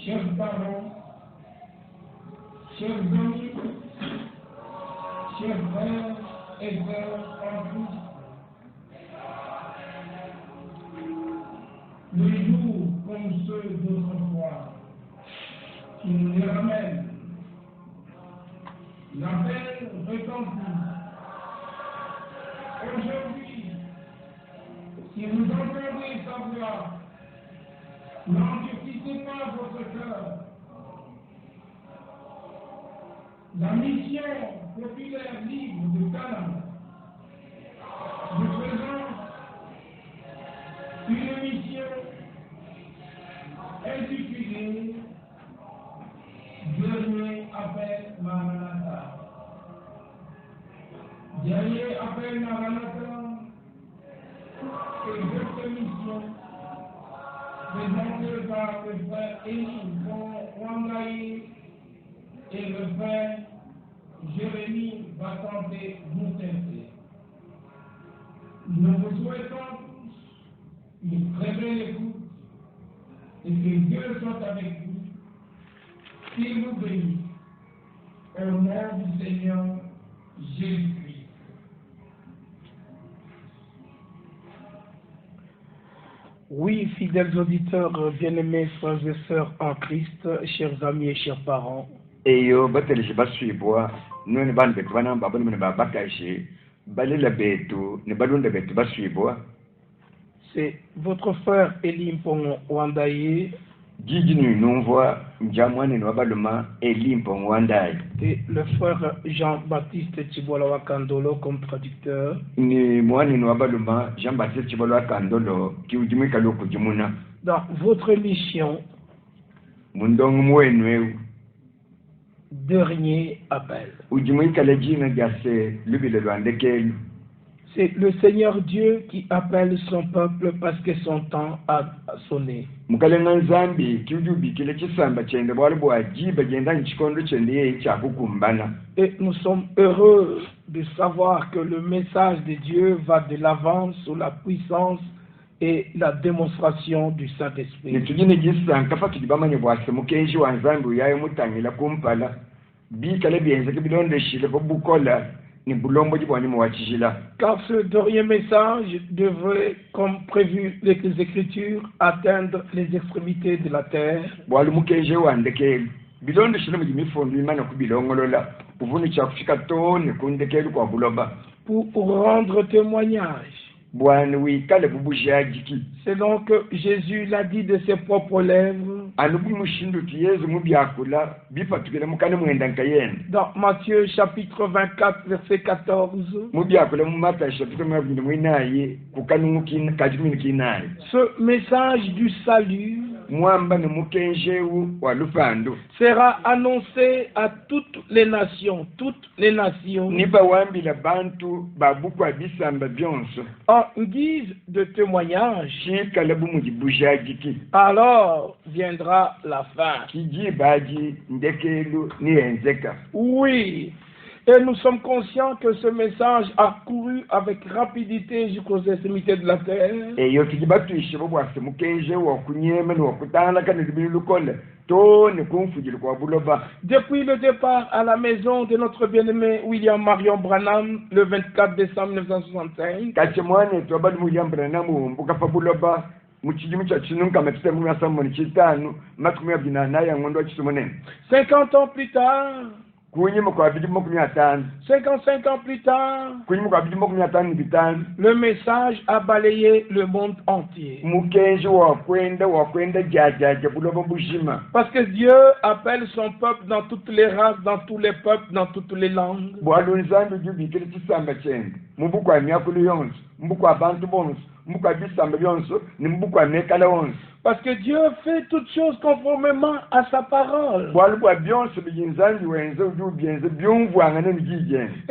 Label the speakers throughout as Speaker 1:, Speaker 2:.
Speaker 1: chers parents, chers amis, chers frères et sœurs en Christ, les jours comme ceux d'autrefois qui nous les ramènent, l'appel retentit. Aujourd'hui, si vous entendez sa voix, n'endurcissez pas votre cœur. La mission populaire libre de Canaan nous présente une mission intitulée Dernier appel Maranatha. Dernier appel Maranatha est votre mission présentée par le frère Élie Wangaï et le frère Jérémie Batante Moutense. Nous vous souhaitons tous une très belle écoute et que Dieu soit avec vous, qu'il vous bénisse, au nom du Seigneur Jésus-Christ.
Speaker 2: Oui, fidèles auditeurs, bien-aimés frères et sœurs en Christ, chers amis et chers parents.
Speaker 3: Eyo bateli baswibwa none bantu betu banamba bali mune babakaje balela betu ne balunda betu baswibwa.
Speaker 2: C'est votre frère Elie Mpongo Wandaye
Speaker 3: Jiji ni numva njamwane no baluma Elie Mpongo Wandaye
Speaker 2: et le frère Jean-Baptiste Chibola Wakandolo comme traducteur.
Speaker 3: Ni mwani no baluma Jean-Baptiste Chibola Wakandolo ki ujimika loko jimuna.
Speaker 2: Dans votre mission,
Speaker 3: Mundong mwenwe
Speaker 2: dernier appel.
Speaker 3: C'est
Speaker 2: le Seigneur Dieu qui appelle son peuple parce que son temps a sonné. Et nous sommes heureux de savoir que le message de Dieu va de l'avant sous la puissance et la démonstration du Saint-Esprit. Car ce dernier message devrait, comme prévu les Écritures, atteindre les extrémités de la terre. Pour rendre témoignage. C'est donc Jésus l'a dit de ses propres lèvres. Dans Matthieu chapitre 24 verset 14. Ce message du salut sera annoncé à toutes les nations, en guise de témoignage. Alors viendra la fin. Oui. Et nous sommes conscients que ce message a couru avec rapidité jusqu'aux extrémités de la terre. Depuis le départ à la maison de notre bien-aimé William Marion Branham le 24 décembre 1965, 50 ans plus tard, 55 ans plus tard, le message a balayé le monde entier. Parce que Dieu appelle son peuple dans toutes les races, dans tous les peuples, dans toutes les langues. Parce que Dieu fait toutes choses conformément à sa parole.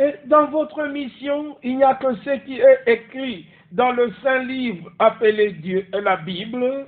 Speaker 2: Et dans votre mission, il n'y a que ce qui est écrit dans le Saint Livre appelé Dieu et la Bible.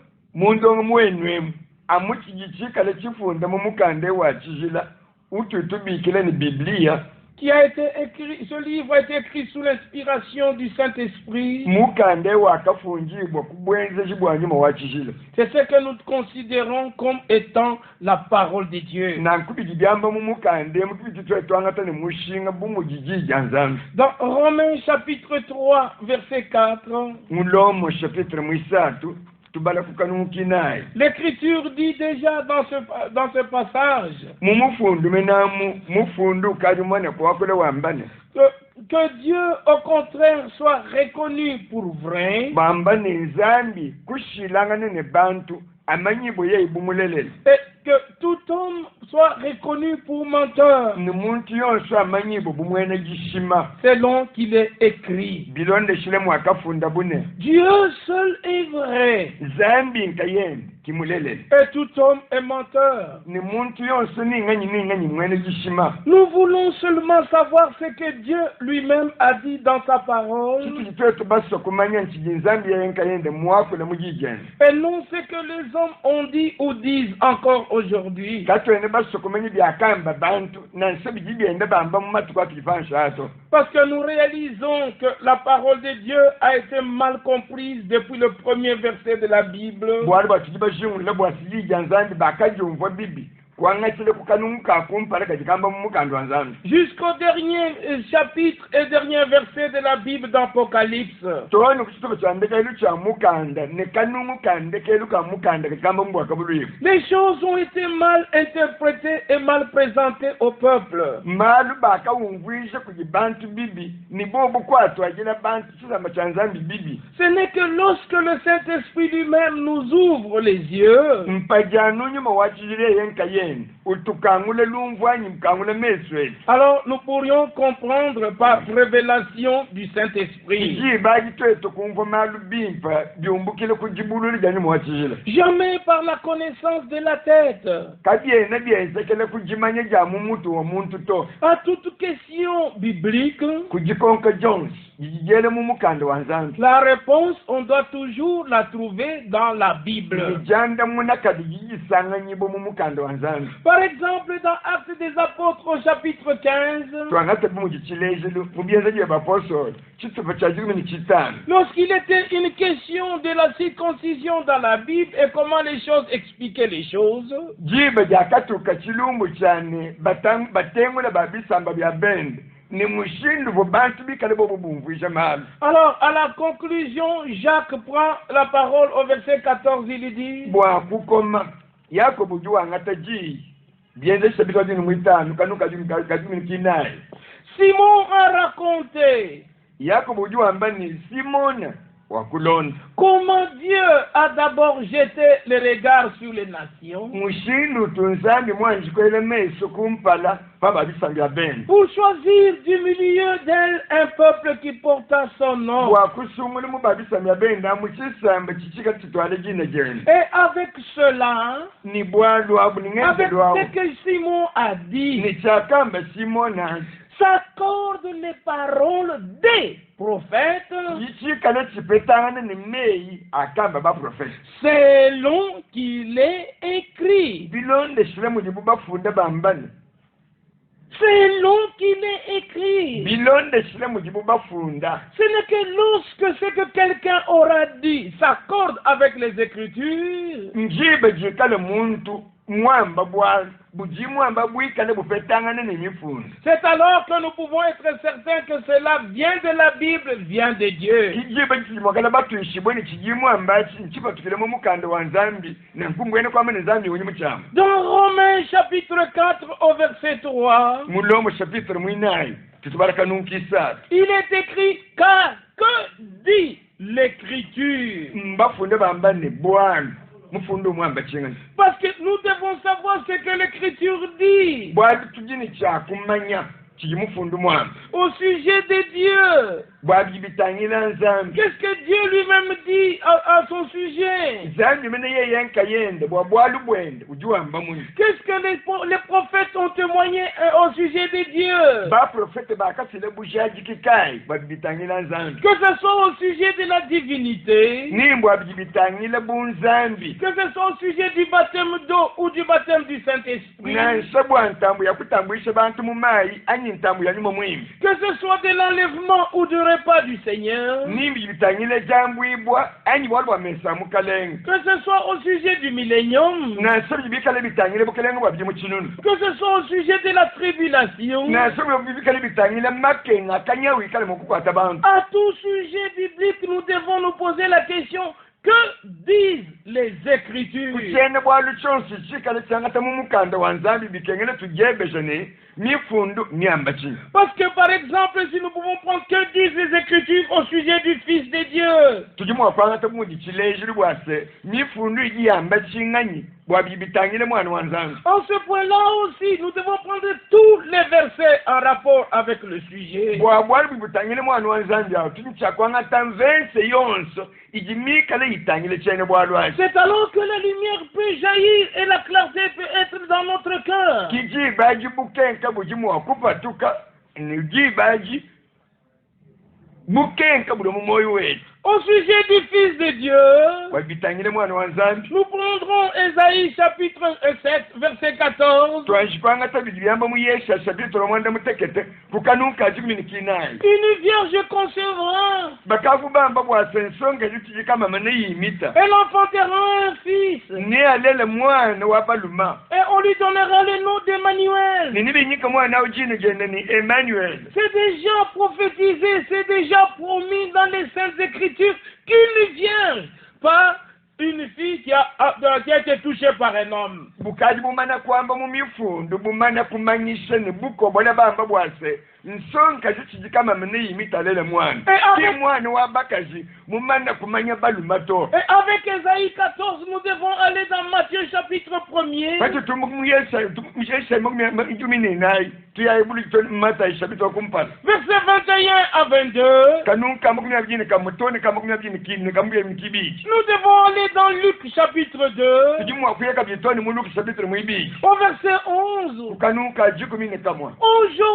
Speaker 2: qui a été écrit, ce livre a été écrit sous l'inspiration du Saint-Esprit.
Speaker 3: mukande wakafungibwa ku bwenzi bwa nyuma wa kizilo.
Speaker 2: C'est ce que nous considérons comme étant la parole de Dieu.
Speaker 3: nankubiji byamba mu mukande mukubiji twetwangata ne mushinga bumujijija nzambi.
Speaker 2: Dans Romains chapitre 3 verset 4,
Speaker 3: mulomo chapitre mwisatu tubala kukanukinayi.
Speaker 2: l'Écriture dit déjà dans ce passage
Speaker 3: mumufundu menamu mufundu kalimone kwakule wambane
Speaker 2: que Dieu au contraire soit reconnu pour vrai
Speaker 3: bambane nzambi kushilangane ne bantu amanyibo yeibumulelele
Speaker 2: et que tout homme soit reconnu pour menteur
Speaker 3: ni muntu yonso amanyibo bumwene gishima
Speaker 2: selon qu'il est écrit.
Speaker 3: bilonde shilemu akafunda bune
Speaker 2: Dieu seul est vrai
Speaker 3: zambi nkayende kimulelele
Speaker 2: et tout homme est menteur.
Speaker 3: ni muntu yonso ninganyi mwene gishima.
Speaker 2: Nous voulons seulement savoir ce que Dieu lui-même a dit dans sa parole
Speaker 3: Chitu twetu baso kumanya nchiji nzambi yenkayende mwakule mujijene
Speaker 2: et non ce que les hommes ont dit ou disent encore aujourd'hui.
Speaker 3: katwene baso kumanya byakamba bantu nanse bijibende bamba mu matu kwatukifanshato.
Speaker 2: Parce que nous réalisons que la parole de Dieu a été mal comprise depuis le premier verset de la Bible.
Speaker 3: bwali batujibashingulile bwasijija nzambi bakajumva bibi kwangatile kukanunka kumpala kajikamba mu mukando wa nzambi
Speaker 2: Jusqu'au dernier chapitre et dernier verset de la Bible d'Apocalypse.
Speaker 3: toni kuchitobo kyandeka ilu kya mukanda ne kanungu kandeka ilu ka mukanda kajikamba mu bwakabuluibu.
Speaker 2: Les choses ont été mal interprétées et mal présentées au peuple.
Speaker 3: malu bakawungwishe kuji bantu bibi nibo bukwatwagira bantu kisamba kya nzambi bibi.
Speaker 2: Ce n'est que lorsque le Saint-Esprit lui-même nous ouvre les yeux
Speaker 3: mpajanu nyuma wachijire yenkayende utukangule lumvanyi mkangule meswe
Speaker 2: alors nous pourrions comprendre par révélation du Saint-Esprit.
Speaker 3: iji baji twetu kumva malu bimpa byumbukile kujibululi janyuma wachijire
Speaker 2: Jamais par la connaissance de la tête.
Speaker 3: kabyena byensekele kujimanya jamu mutu wa muntu to
Speaker 2: À toute question biblique,
Speaker 3: kujikonka Jones jijijele mu mukanda wa nzambi.
Speaker 2: la réponse, on doit toujours la trouver dans la Bible.
Speaker 3: Mijanda munakadi jijisanga nyibo mu mukanda wa nzambi.
Speaker 2: Par exemple, dans Actes des Apôtres au chapitre 15,
Speaker 3: twangate mujikilejelu mubyenzaji b'apostoli chitupa cha 15.
Speaker 2: lorsqu'il était une question de la circoncision dans la Bible et comment les choses expliquaient les choses,
Speaker 3: jiba jakatuka chilumbu chane batengula babisamba bya bende ni mushindu bo bantu bikale bo bumvuisha mahali.
Speaker 2: alors à la conclusion, Jacques prend la parole au verset 14, il dit
Speaker 3: bwa kukoma yakobo juwangata ji byenze shabitwa dini mwitanu kanuka jumi kinaye
Speaker 2: Simon a raconté
Speaker 3: yakobo juwamba ni Simona wakulonda
Speaker 2: comment Dieu a d'abord jeté le regard sur les nations
Speaker 3: mushindu tunzambi mwanjikwele meso kumpala pababisamba bya bende
Speaker 2: pour choisir du milieu d'elle un peuple qui porta son nom.
Speaker 3: wakusumuli mu babisamba bya bende amuchisamba chichika chitwale jina jene
Speaker 2: Et avec cela,
Speaker 3: ni bwalu abu ni ngende
Speaker 2: avec
Speaker 3: lwawo
Speaker 2: ce que Simon a dit,
Speaker 3: ni chakamba Simona
Speaker 2: s'accordent les paroles des prophètes
Speaker 3: yichikale chipetangane ni meyi akamba baprofeti
Speaker 2: selon qu'il est écrit.
Speaker 3: bilonde shile mujibu bafunda bambane
Speaker 2: Selon qu'il est écrit.
Speaker 3: bilonde shile mujibu bafunda.
Speaker 2: Ce n'est que lorsque ce que quelqu'un aura dit s'accorde avec les Écritures
Speaker 3: njibe jikale muntu mwamba bwa buji mwamba bwikale bufetangane n'emifunzo.
Speaker 2: c'est alors que nous pouvons être certains que cela vient de la Bible, vient de Dieu.
Speaker 3: kijibe kimwakala batwishibwe ni kiji mwamba nchipatukile mu mukanda wa nzambi nenkumbwene kwamene nzambi wenye muchama.
Speaker 2: Dans Romains chapitre 4 au verset 3,
Speaker 3: mulomo chapitre mwinayi tutubaraka nunkisatu
Speaker 2: il est écrit car que dit l'Écriture?
Speaker 3: mbafunde bambane bwana mufunde mwamba chingani.
Speaker 2: Parce que nous devons savoir ce que l'Écriture dit
Speaker 3: bwali tujini chakumanya chiji mufunde mwamba
Speaker 2: au sujet de Dieu.
Speaker 3: bwabibitangila nzambi
Speaker 2: Qu'est-ce que Dieu lui-même dit à son sujet?
Speaker 3: nzambi mene yeyenka yende bwabwalu bwende ujuwamba muni
Speaker 2: Qu'est-ce que les prophètes ont témoigné au sujet de Dieu?
Speaker 3: baprofete bakasile bujaji kikai bwabibitangila nzambi
Speaker 2: Que ce soit au sujet de la divinité,
Speaker 3: nimbo abibitangile bunzambi
Speaker 2: que ce soit au sujet du baptême d'eau ou du baptême du Saint-Esprit,
Speaker 3: nansa bwa ntambu yakutambwisha bantu mu mayi anyi ntambu yanyuma mwimbi
Speaker 2: que ce soit de l'enlèvement ou du repas du Seigneur,
Speaker 3: nimbi bitangile jambwibwa anyi bwali bwamesa mukalenga
Speaker 2: que ce soit au sujet du millénium,
Speaker 3: nansa bibikale bitangile bukalenga bwabye mu kinunu
Speaker 2: que ce soit au sujet de la tribulation,
Speaker 3: nansa bibikale bitangile makenga akanyawi kale mukukwata bantu
Speaker 2: à tout sujet biblique, nous devons nous poser la question, que disent les Écritures?
Speaker 3: kuchene bwalu chonsi chikale changata mu mukanda wa nzambi bikengele tujebejene mifundu myamba chini
Speaker 2: Parce que par exemple, si nous pouvons prendre que disent les Écritures au sujet du Fils de Dieu,
Speaker 3: tujimwa kwangata mu dichilejuru bwase mifundu igiyamba chinganyi bwabibitangile mwana wa nzambi
Speaker 2: en ce point-là aussi, nous devons prendre tous les versets en rapport avec le sujet.
Speaker 3: bwabwali bibitangile mwana wa nzambi awo tunycha kwangata mvense yonso igimikale itangile chene bwalwaji
Speaker 2: C'est alors que la lumière peut jaillir et la clarté peut être dans notre cœur.
Speaker 3: kijibaji bukenka bujimwa kupatuka nijibaji bukenka buli mu moyo wetu
Speaker 2: Au sujet du Fils de Dieu,
Speaker 3: bwabitangile mwana wa nzambi
Speaker 2: nous prendrons Ésaïe chapitre 7, verset 14.
Speaker 3: twanjipangata bibiliamba mu yesha chapitre mwanda mutekete kukanuka jiminikinai
Speaker 2: Une vierge concevra,
Speaker 3: bakavu bamba bwase ensonga yutiji kama mane yimita
Speaker 2: elle enfantera un fils,
Speaker 3: ne alele mwana wa baluma
Speaker 2: et on lui donnera le nom d'Emmanuel.
Speaker 3: nini binyika mwana ujine jende ni Emmanuel
Speaker 2: C'est déjà prophétisé, c'est déjà promis dans les Saintes Écritures qu'une vierge, pas une fille qui a été touchée par un homme.
Speaker 3: bukaji bumana kwamba mu mifundu bumana kumanyisha ni buko bwala bamba bwase nsonga yutiji kama mane yimita lele mwana ki mwana wa bakaji mumana kumanya baluma to
Speaker 2: Et avec Ésaïe 14, nous devons aller dans Matthieu chapitre 1er.
Speaker 3: Pati tumu yesha mjumini nai tuya ibuli mata chapitre kumpala
Speaker 2: Verset 21 à 22.
Speaker 3: kanunka makumya bijini kamutoni kamakumya bijini kini kamuye mkibichi
Speaker 2: Nous devons aller dans Luc chapitre 2,
Speaker 3: tujimwa kuyeka bitoni mu Luka chapitre mwibichi
Speaker 2: au verset 11.
Speaker 3: kanuka jikumini kamwa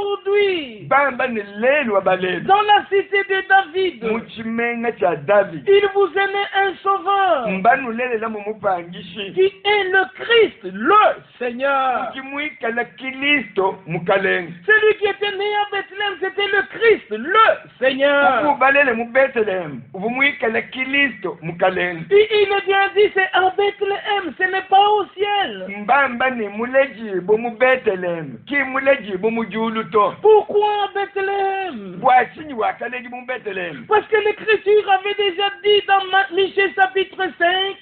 Speaker 2: Aujourd'hui,
Speaker 3: bamba ni lelo abalelo
Speaker 2: dans la cité de David,
Speaker 3: muchimenga cha David
Speaker 2: il vous est né un sauveur
Speaker 3: mbanu lele la mumupangishi
Speaker 2: qui est le Christ, le Seigneur.
Speaker 3: kimuika la Kristo mukalenga
Speaker 2: Celui qui était né à Bethléem, c'était le Christ, le Seigneur.
Speaker 3: ubalele mu Bethlehem ubumuika la Kristo mukalenga
Speaker 2: Il est bien dit, c'est à Bethléem, ce n'est pas au ciel.
Speaker 3: mbamba ni muleji bomu Bethlehem ki muleji bomu juluto
Speaker 2: Pourquoi à Bethléem?
Speaker 3: bwachini wakaleji mu Bethlehem
Speaker 2: Parce que l'Écriture avait déjà dit dans Michée chapitre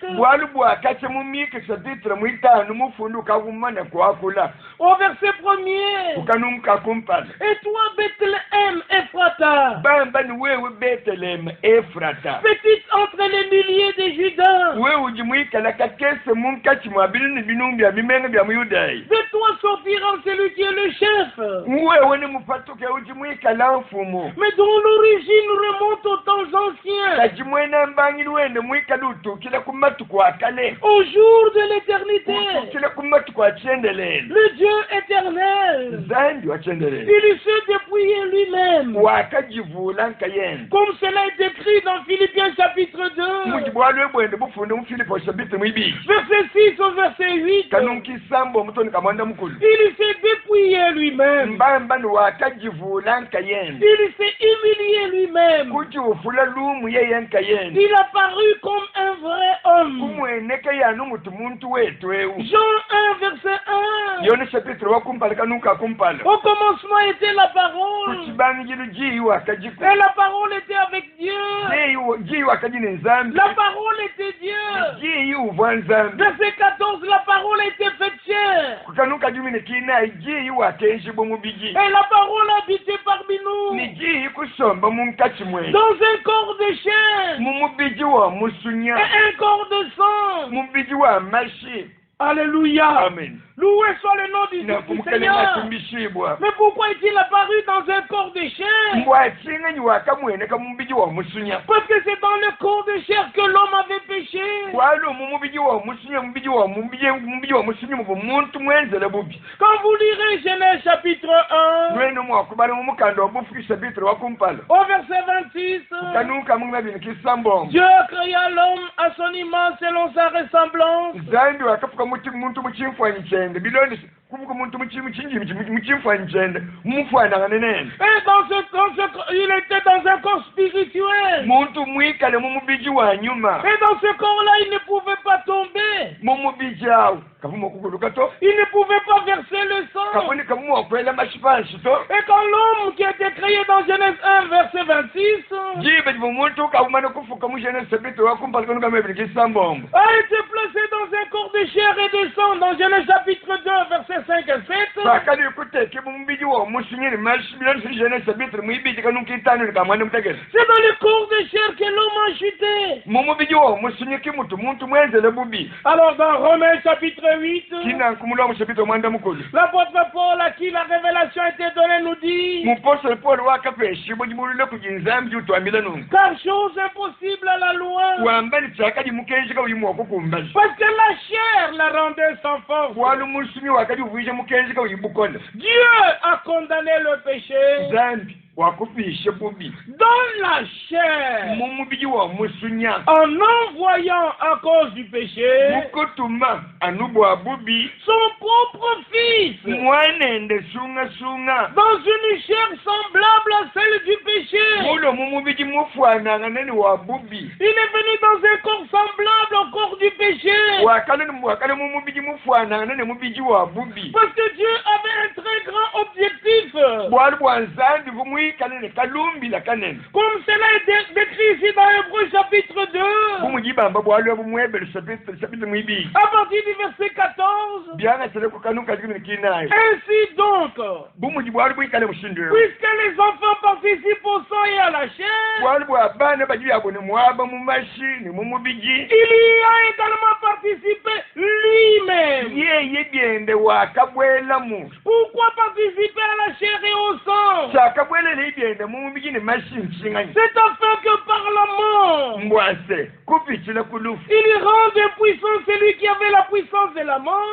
Speaker 2: 5,
Speaker 3: bwalu bwakache mu Mika chapitre mwitanu mufundu kavumana kwakula
Speaker 2: au verset 1er.
Speaker 3: ukanumka kumpala
Speaker 2: Et toi, Bethléem, Ephrata,
Speaker 3: bamba ni wewe Bethlehem Efrata
Speaker 2: petite entre les milliers de Judas,
Speaker 3: wewe ujimwikala kakese munkati mwabili ni binumbya bimenga bya muyudayi
Speaker 2: de toi sortira celui qui est le chef,
Speaker 3: wewe ni mufatuke ujimwikala mfumu
Speaker 2: mais dont l'origine remonte aux temps anciens,
Speaker 3: kajimwena mbangili wende mwikala utukile kumatu kwa kale
Speaker 2: au jour de l'éternité.
Speaker 3: utukile kumatu kwa chendelele
Speaker 2: Le Dieu éternel,
Speaker 3: zandi wa chendelele
Speaker 2: il s'est dépouillé lui-même,
Speaker 3: wakajivula nkayenda
Speaker 2: comme cela est écrit dans Philippiens chapitre 2,
Speaker 3: mujibwalwe bwende bufunde mu Filipo chapitre mwibili
Speaker 2: verset 6 au verset 8.
Speaker 3: kanunkisambo mutoni kamwanda mukulu
Speaker 2: Il s'est dépouillé lui-même,
Speaker 3: mbamba ni wakajivula nkayenda
Speaker 2: il s'est humilié lui-même,
Speaker 3: kujufula lumu yeye nkayenda
Speaker 2: il a paru comme un vrai homme.
Speaker 3: kumweneka yanu mutu muntu wetu ewu
Speaker 2: Jean 1 verset 1.
Speaker 3: yona chapitre wakumpala kanuka kumpala
Speaker 2: Au commencement était la parole,
Speaker 3: kuchibangilu jiwa akajiku
Speaker 2: et la parole était avec Dieu.
Speaker 3: jiwa akajine nzambi
Speaker 2: La parole était Dieu.
Speaker 3: jiwa nzambi
Speaker 2: Verset 14, la parole a été faite chair,
Speaker 3: kukanuka jumine kina jiwa akenshi bo mubiji
Speaker 2: et la parole habitait parmi nous,
Speaker 3: ni jiwa kusomba mumkati mwe
Speaker 2: dans un corps de chair
Speaker 3: mumubiji wa musunya
Speaker 2: et un corps de sang.
Speaker 3: mubiji wa mashi
Speaker 2: Alléluia.
Speaker 3: Amen.
Speaker 2: Loué soit le nom du Seigneur. Mais pourquoi est-il apparu dans un corps de chair? Parce que c'est dans le corps de chair que l'homme avait péché. Quand vous lirez Genèse chapitre 1, au verset 26, Dieu créa l'homme à son image selon sa ressemblance. Et il était dans un corps spirituel. Et dans ce corps-là, il ne pouvait pas tomber. Il ne pouvait pas verser le sang. Et quand l'homme qui a été créé dans Genèse 1, verset 26, a été placé dans un corps de chair et de sang dans Genèse chapitre 2, verset 5 et 7. C'est dans le corps de chair que l'homme a chuté. Alors dans Romains chapitre 8, l'apôtre Paul à qui la révélation a été donnée nous dit: car chose impossible à la loi, parce que la chair la rendait sans force. Dieu a condamné le péché dans la chair en envoyant à cause du péché son propre fils dans une chair semblable à celle du péché. Il est venu dans un corps semblable au corps du péché parce que Dieu avait un très grand objectif, comme cela est décrit ici dans Hébreux chapitre 2 à partir du verset 14. Ainsi donc, puisque les enfants participent au sang et à la chair, il y a également participé lui-même. Pourquoi participer à la chair et au sang? C'est afin que par la mort, il rende puissant celui qui avait la puissance de la mort,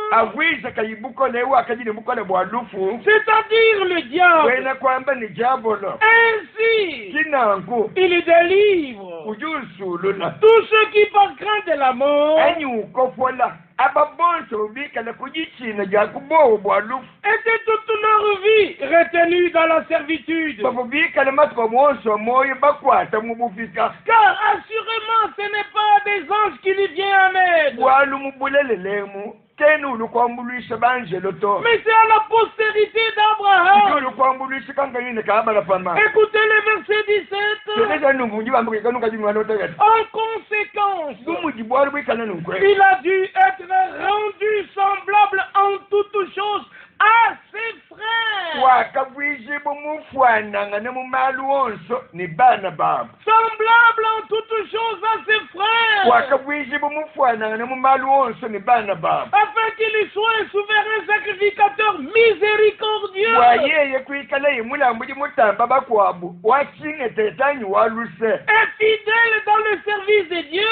Speaker 2: c'est-à-dire le diable. Ainsi, il délivre tous ceux qui par crainte de la mort étaient toute leur vie retenus dans la servitude. Car assurément ce n'est pas des anges qui lui viennent en aide, mais c'est à la postérité d'Abraham. Écoutez le verset 17. En conséquence, il a dû être rendu semblable en toutes choses à ses frères. Semblable en toutes choses à ses frères, afin qu'il soit un souverain sacrificateur miséricordieux et fidèle dans le service de Dieu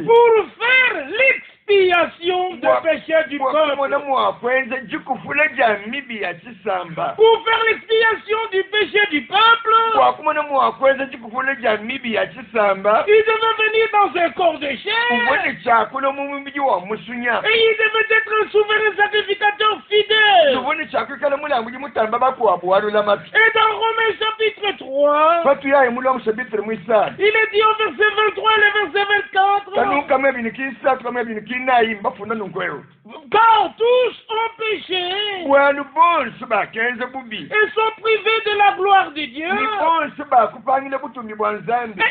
Speaker 2: pour faire l'expiation du péché du peuple. Pour faire l'expiation du péché du peuple, il devait venir dans un corps de chair et il devait être un souverain sacrificateur fidèle. Et dans Romains chapitre 3, il est dit au verset 23 et le verset 24, car tous ont péché et sont privés de la gloire de Dieu,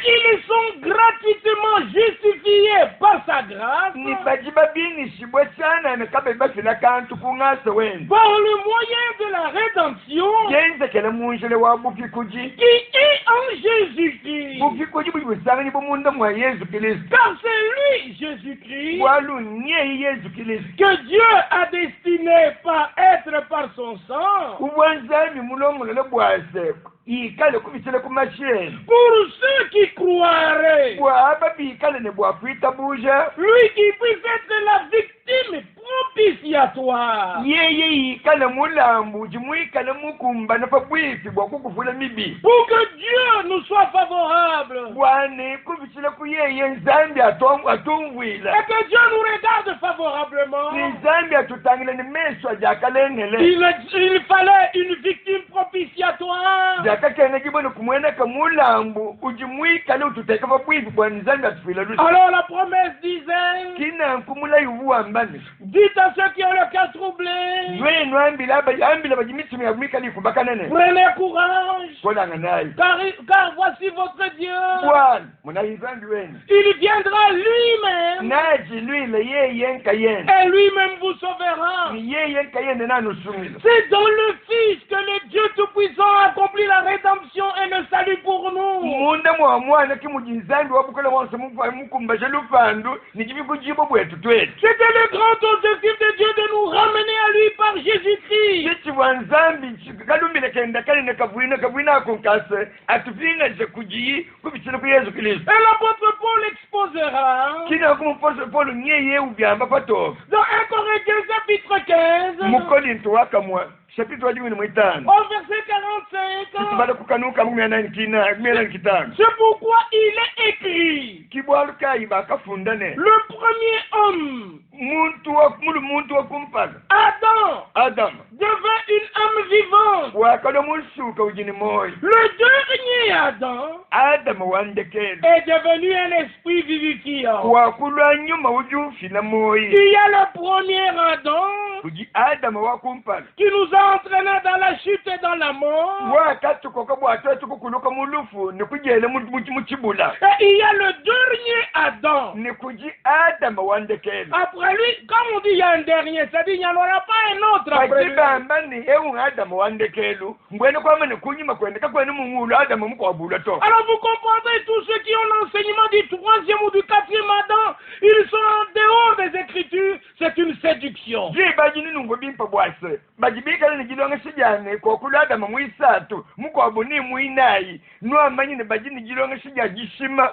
Speaker 2: et ils sont gratuitement justifiés par sa grâce
Speaker 3: ni bajiba bini shibwe sana ne kabe bafila kantu kungase wenu
Speaker 2: par le moyen de la rédemption
Speaker 3: yenze kele munjele wa bufikuji
Speaker 2: qui est en Jésus-Christ.
Speaker 3: bufikuji bubusangani bomunda mwa Yesu Kristo
Speaker 2: Car c'est lui, Jésus-Christ,
Speaker 3: walu nye Yesu Kristo
Speaker 2: que Dieu a destiné par son sang
Speaker 3: ubwanzami mulongo le bwase ikale kubisele kumasheni
Speaker 2: pour ceux qui croiraient.
Speaker 3: bwaba bikale ne bwakwita buja
Speaker 2: Lui qui puisse être la victime propitiatoire.
Speaker 3: yeye ikale mulambu jimwikale mukumba nafa bwifi bwakukufula mibi
Speaker 2: Pour que Dieu nous soit favorable.
Speaker 3: bwane kubisele kuyeye nzambi atumvwila
Speaker 2: Et que Dieu nous regarde favorablement.
Speaker 3: nzambi atutangile ni meso ajakalengele
Speaker 2: Il fallait une victime propitiatoire.
Speaker 3: jakakene kibone kumweneka mulambu ujimwikale ututeka fa bwifi bwa nzambi atufila lusi
Speaker 2: Alors la promesse disait,
Speaker 3: kina nkumula yuvuambane
Speaker 2: dites à ceux qui ont le cœur troublé,
Speaker 3: lwenu ambila bajimitimu yabwikali kumbakanene
Speaker 2: prenez courage,
Speaker 3: kolanga naye
Speaker 2: car voici votre Dieu.
Speaker 3: bwana munayizambi wenu
Speaker 2: Il viendra lui-même
Speaker 3: naji lwile yeye nkayene
Speaker 2: et lui-même vous sauvera.
Speaker 3: ni yeye nkayene nanusumila
Speaker 2: C'est dans le Fils que le Dieu Tout-Puissant accomplit la rédemption et le salut pour nous.
Speaker 3: munda mwa mwana kimujinzambi wabukala wanse mukumbaje lufandu nijibikujibo bwetu twetu
Speaker 2: C'était le grand objectif de Dieu de nous ramener à lui par Jésus-Christ.
Speaker 3: chitibwa nzambi kalumile kenda kaline kavwina akunkase atupingalise kujiyi kubisile ku Yesu Kristo
Speaker 2: Et l'apôtre Paul exposera
Speaker 3: kina kumupose Paulo nyeye ubyamba patoka
Speaker 2: dans 1 Corinthiens chapitre 15
Speaker 3: mukorinto wakamwa chapitre wa 15
Speaker 2: au verset 45.
Speaker 3: bala kukanuka kumena kitano
Speaker 2: C'est pourquoi il est écrit,
Speaker 3: kibwalukayi bakafundane
Speaker 2: le premier homme,
Speaker 3: muntu wa kumpala
Speaker 2: Adam, devint une âme vivante.
Speaker 3: wakalo musuka ujini moyo
Speaker 2: Le dernier Adam
Speaker 3: wandekele
Speaker 2: est devenu un esprit vivifiant.
Speaker 3: wakulwa nyuma ujufila moyo
Speaker 2: Il y a le premier Adam
Speaker 3: uji Adamu wakumpala
Speaker 2: qui nous a entraînés dans la chute et dans la mort.
Speaker 3: wakatukoka bwatatu kukuluka mulufu nikujele muchibula
Speaker 2: Et il y a le dernier Adam.
Speaker 3: nikuji Adamu wandekele
Speaker 2: Après lui, comme on dit, il y a un dernier, c'est-à-dire il n'y en aura pas un autre après lui.
Speaker 3: bakibamba ni ewu Adamu wandekelu mbwene kwama nikunyima kwendeka kwene mungulu Adamu mukwabula to
Speaker 2: Alors vous comprendrez, tous ceux qui ont l'enseignement du 3e ou du 4e Adam, ils sont en dehors des Écritures, c'est une séduction.
Speaker 3: je bajini nungo bimpa bwase bajibikala nijilonga sijane kokulu Adamu muisatu mukwabu ni muinayi nuamanyi ne bajini jilonga sijajishima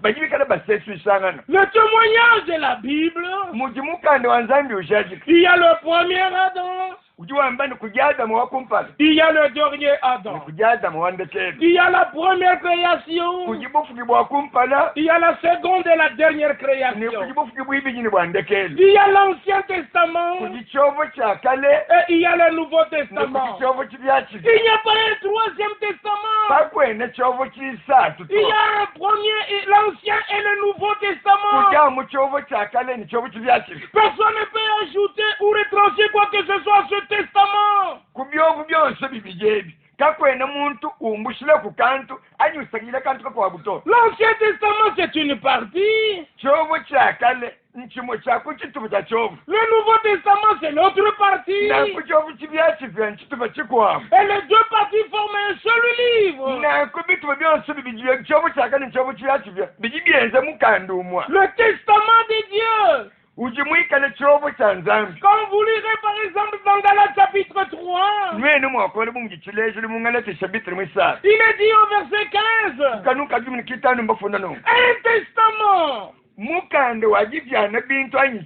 Speaker 3: bajibikala basesu isangana
Speaker 2: Le témoignage de la Bible,
Speaker 3: mujimukande wanzambi ushaji
Speaker 2: il y a le premier Adam,
Speaker 3: ujiwamba nikuja Adamu wakumpala
Speaker 2: il y a le dernier Adam.
Speaker 3: nikuja Adamu wandekele
Speaker 2: Il y a la première création,
Speaker 3: kujibufuki bwakumpala
Speaker 2: il y a la seconde et la dernière création.
Speaker 3: kujibufuki bwibijini bwandekele
Speaker 2: Il y a l'Ancien Testament
Speaker 3: kujichovo cha kale
Speaker 2: et il y a le Nouveau Testament.
Speaker 3: kujichovo chibyaki
Speaker 2: Il n'y a pas un troisième testament.
Speaker 3: pakwene chovo chisatu
Speaker 2: Il y a un premier, l'Ancien et le Nouveau Testament.
Speaker 3: kuja muchovo cha kale ni chovo chibyaki
Speaker 2: Personne ne peut ajouter ou retrancher quoi que ce soit à ce testament.
Speaker 3: kubyovu byonse bibijebi kakwene muntu umbushile ku kantu anyusagile kantu kakwa buto
Speaker 2: L'Ancien Testament, c'est une partie.
Speaker 3: chovo cha kale nchimo chako chituba cha chovo
Speaker 2: Le Nouveau Testament, c'est l'autre partie.
Speaker 3: na kuchovo chibyaki vya nchituba chikwa
Speaker 2: Et les deux parties forment un seul livre.
Speaker 3: na kubituba byonse bibijiye chovo cha kale chovo chibyaki vya bijibyenze mukandumwa
Speaker 2: Le Testament de Dieu.
Speaker 3: ujimwikale chovo cha nzambi
Speaker 2: Quand vous lirez par exemple dans Galates chapitre 3,
Speaker 3: mwene mwakole mungichilejo limungalete chapitre mwisatu
Speaker 2: il est dit au verset 15,
Speaker 3: kanuka jumini kitano mbafuna no
Speaker 2: un testament
Speaker 3: mukande wajivyana bintu
Speaker 2: en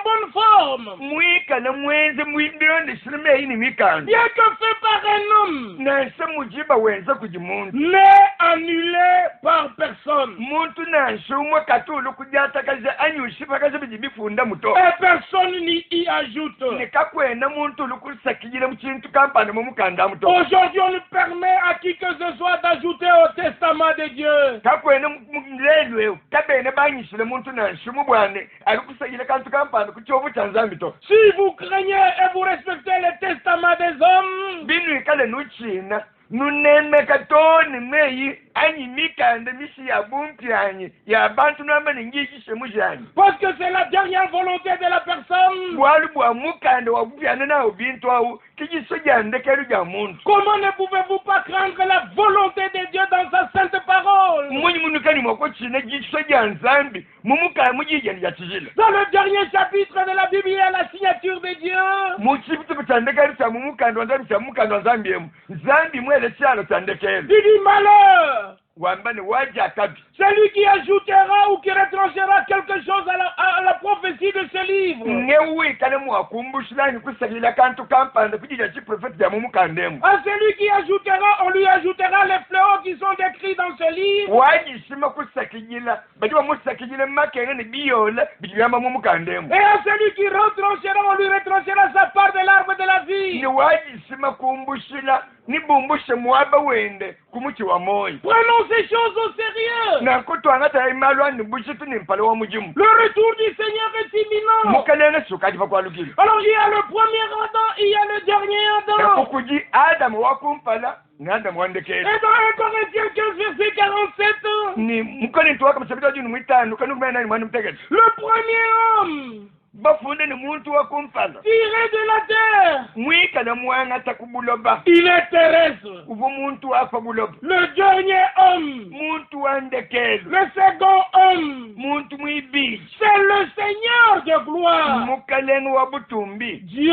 Speaker 2: bonne forme,
Speaker 3: mwikale mwenze mwibionde shilime ini mikande
Speaker 2: bien que fait par un homme,
Speaker 3: nanse mujiba wenza kujimuntu
Speaker 2: mais annulé par personne.
Speaker 3: muntu nanse umwe katulu kujatakaze anyushipakaze bijibifunda muto
Speaker 2: Et personne n'y y ajoute.
Speaker 3: nikakwena muntu lukusakijile muchintu kampani mumukanda muto
Speaker 2: Aujourd'hui, on ne permet à qui que ce soit d'ajouter au testament de Dieu.
Speaker 3: kakwena mlelwe kabene banyishile muntu nanse mubwane alikusakijile kantu kampani kuchovu cha nzambi to
Speaker 2: Si vous craignez et vous respectez le testament des hommes,
Speaker 3: binu ikale nuchina nuneme katoni meyi anyi mikande misi ya bumpi anyi ya bantu namba ningi semujani
Speaker 2: Parce que c'est la dernière volonté de la personne.
Speaker 3: bwalu bwa mukande wa kupiana na ubintu au kijiso jande keru ja muntu.
Speaker 2: Comment ne pouvez-vous pas craindre la volonté de Dieu dans sa sainte parole?
Speaker 3: Munyi munukani mwako chine jiso janzambi mumuka mujijani ya chijila.
Speaker 2: Dans le dernier chapitre de la Bible, il y a la signature de Dieu.
Speaker 3: Muchipitu kutandekari cha mumukande wanzambi cha mukande wanzambi emu. Zambi mwele chalo tandekari.
Speaker 2: Il dit malheur.
Speaker 3: Wambani waja kabi.
Speaker 2: Celui qui ajoutera ou qui retranchera quelque chose à la prophétie de ce livre.
Speaker 3: Ngewi kane mwakumbushilani kusakila kantu kampanda kujija chi prophète ya mumukandemu.
Speaker 2: À celui qui ajoutera, on lui ajoutera les fléaux qui sont décrits dans ce livre.
Speaker 3: Waji sima kusakila badiwa musakila makene ni biyola bijiyama mumukandemu.
Speaker 2: Et à celui qui retranchera, on lui retranchera sa part de l'arbre de la vie.
Speaker 3: Ni waji sima kumbushila ni bumbushe mwaba wende kumuchi wa moyo.
Speaker 2: Prenons ces choses au sérieux.
Speaker 3: Na kutwangata imalwa ni bushitu ni mpale wa mujimu.
Speaker 2: Le retour du Seigneur est imminent.
Speaker 3: Mukanene sukati pa kwa lukili.
Speaker 2: Alors il y a le premier Adam, il y a le dernier
Speaker 3: Na
Speaker 2: Adam.
Speaker 3: kukuji Adam wakumpala na Adam wandekele.
Speaker 2: Et dans 1 Corinthiens 15 verset 47,
Speaker 3: Ni mukani tuwaka msabita junu mwitanu kanu kumena ni mwanu mtegeti.
Speaker 2: le premier homme
Speaker 3: Bafunde ni muntu wakumpala.
Speaker 2: tiré de la terre,
Speaker 3: Mwika na mwanga takubuloba.
Speaker 2: il est terrestre.
Speaker 3: Uvu muntu wafa buloba.
Speaker 2: Le dernier homme,
Speaker 3: Muntu wandekele.
Speaker 2: le second homme,
Speaker 3: Muntu mwibiji.
Speaker 2: c'est le Seigneur de gloire.
Speaker 3: Mukaleni wa butumbi.
Speaker 2: Dieu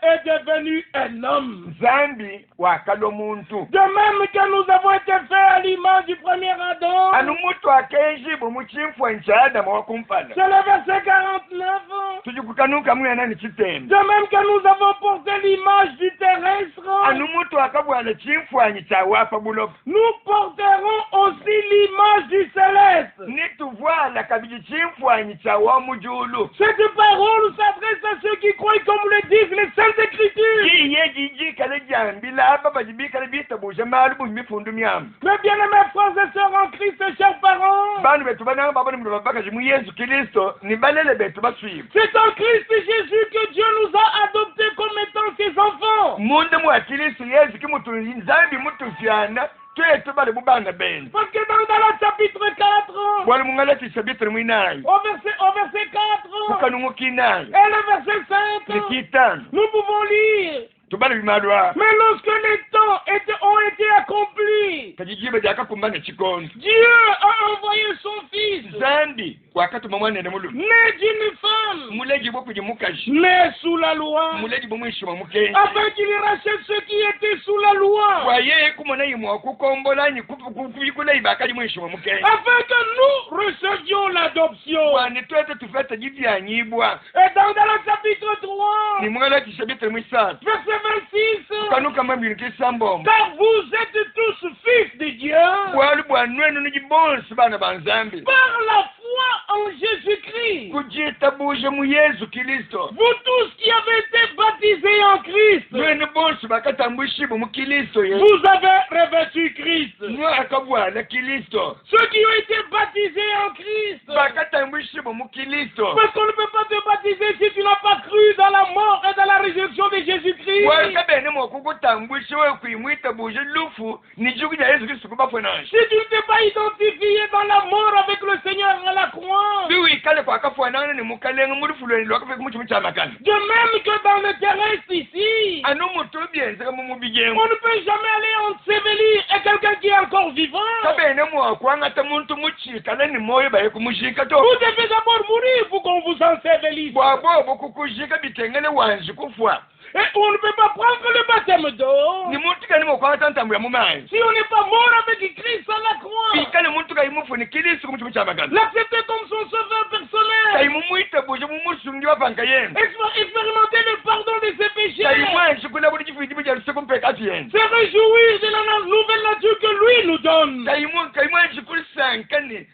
Speaker 2: est devenu un homme.
Speaker 3: Zambi wakalo muntu.
Speaker 2: De même que nous avons été faits à l'image du premier Adam.
Speaker 3: Anu mutu akenjibu muchimfwa ncha Adam wakumpala.
Speaker 2: C'est le verset 49.
Speaker 3: Tujikukanuka mwena ni chitembe.
Speaker 2: De même que nous avons porté l'image du terrestre,
Speaker 3: Anu mutu akabwana chimfwanyi cha wafa buloba.
Speaker 2: nous porterons aussi l'image du céleste.
Speaker 3: Nituvala kabiji chimfwanyi cha wa mujulu.
Speaker 2: Cette parole s'adresse à ceux qui croient comme le disent les Saintes Écritures.
Speaker 3: Iye jiji kale jambi la baba jibi kale bitabuje malubu mifundu myam.
Speaker 2: Mes bien-aimés frères et sœurs en Christ, chers parents,
Speaker 3: Banu betu bana baba ni mubaka jimu Yesu Kristo ni balele betu baswibu.
Speaker 2: c'est en Christ Jésus que Dieu nous a adoptés comme étant ses enfants.
Speaker 3: Munde mwa Kristo Yesu kimutu nzambi mutu fyana twetu bale bubanga ben.
Speaker 2: Parce que dans le chapitre 4,
Speaker 3: Wali mungalati chapitre mwinayi.
Speaker 2: au verset 4
Speaker 3: Mukanu mukinayi.
Speaker 2: et le verset 5,
Speaker 3: Nikitano.
Speaker 2: nous pouvons lire.
Speaker 3: Tubale bimalwa.
Speaker 2: Mais lorsque les temps ont été accomplis,
Speaker 3: Kajijibe jakakumbana chikondo.
Speaker 2: Dieu a envoyé son Fils,
Speaker 3: Zambi wakati mwana ne mulu.
Speaker 2: né d'une femme,
Speaker 3: Muleji boku jimukashi.
Speaker 2: né sous la loi,
Speaker 3: Muleji bomwishima mukenji.
Speaker 2: afin qu'il rachète ceux qui étaient sous la loi,
Speaker 3: Waye kumona yimwa kukombolanyi kukula ibakali mwishima mukenji.
Speaker 2: afin que nous recevions l'adoption.
Speaker 3: Wani twete tufete jivyanyibwa.
Speaker 2: Et dans le chapitre 3,
Speaker 3: Ni mwalati chapitre mwisatu.
Speaker 2: verset 26,
Speaker 3: Kanuka mwambiri kisambombo.
Speaker 2: car vous êtes tous fils de Dieu
Speaker 3: Bwalu bwanwenu nijibonsi bana banzambi.
Speaker 2: par la foi en Jésus-Christ.
Speaker 3: Kujita buje mu Yesu Kristo.
Speaker 2: Vous tous qui avez été baptisés en Christ,
Speaker 3: Nwenu bonsi bakatambwishibu mu Kristo ye.
Speaker 2: vous avez revêtu Christ.
Speaker 3: Nwa akabwana Kristo.
Speaker 2: Ceux qui ont été baptisés en Christ,
Speaker 3: Bakatambwishibu mu Kristo.
Speaker 2: parce qu'on ne peut pas te baptiser si tu n'as pas cru dans la mort et dans la résurrection de Jésus-Christ.
Speaker 3: Wakabene mu kukutambwishiwe kuimwita buje lufu nijukuja Yesu Kristo kubafwenashi.
Speaker 2: Si tu ne t'es pas identifié dans la mort avec le Seigneur à la croix,
Speaker 3: Biwi kale kwa kafwanana ni mukalenga muri fulweni lwakafe kumuchimu cha makana.
Speaker 2: de même que dans le terrestre ici,
Speaker 3: Anu mutu bienze mu bijengo.
Speaker 2: on ne peut jamais aller ensevelir et quelqu'un qui est encore vivant.
Speaker 3: Kabene mu akwangata muntu muchikana ni moyo baye kumushika to.
Speaker 2: Vous devez d'abord mourir pour qu'on vous ensevelisse.
Speaker 3: Bwabo bokukujika bitengene wanji kufwa.
Speaker 2: Et on ne peut pas prendre le baptême d'eau
Speaker 3: Ni muntu kani mukwata ntambuya mu mayi.
Speaker 2: si on n'est pas mort avec Christ à la croix.
Speaker 3: Bikale muntu kayimufu ni Kristo kumuchimu cha makana.
Speaker 2: L'accepter comme son sauveur personnel.
Speaker 3: Kayimumwita buje mumusungi wapanga yena.
Speaker 2: Expérimenter le pardon de ses péchés.
Speaker 3: Kayimwanji kula buli chifu chifu cha kumpeka atiyenza.
Speaker 2: Se réjouir de la nouvelle nature que lui nous donne.
Speaker 3: Kayimwanji kulisankane.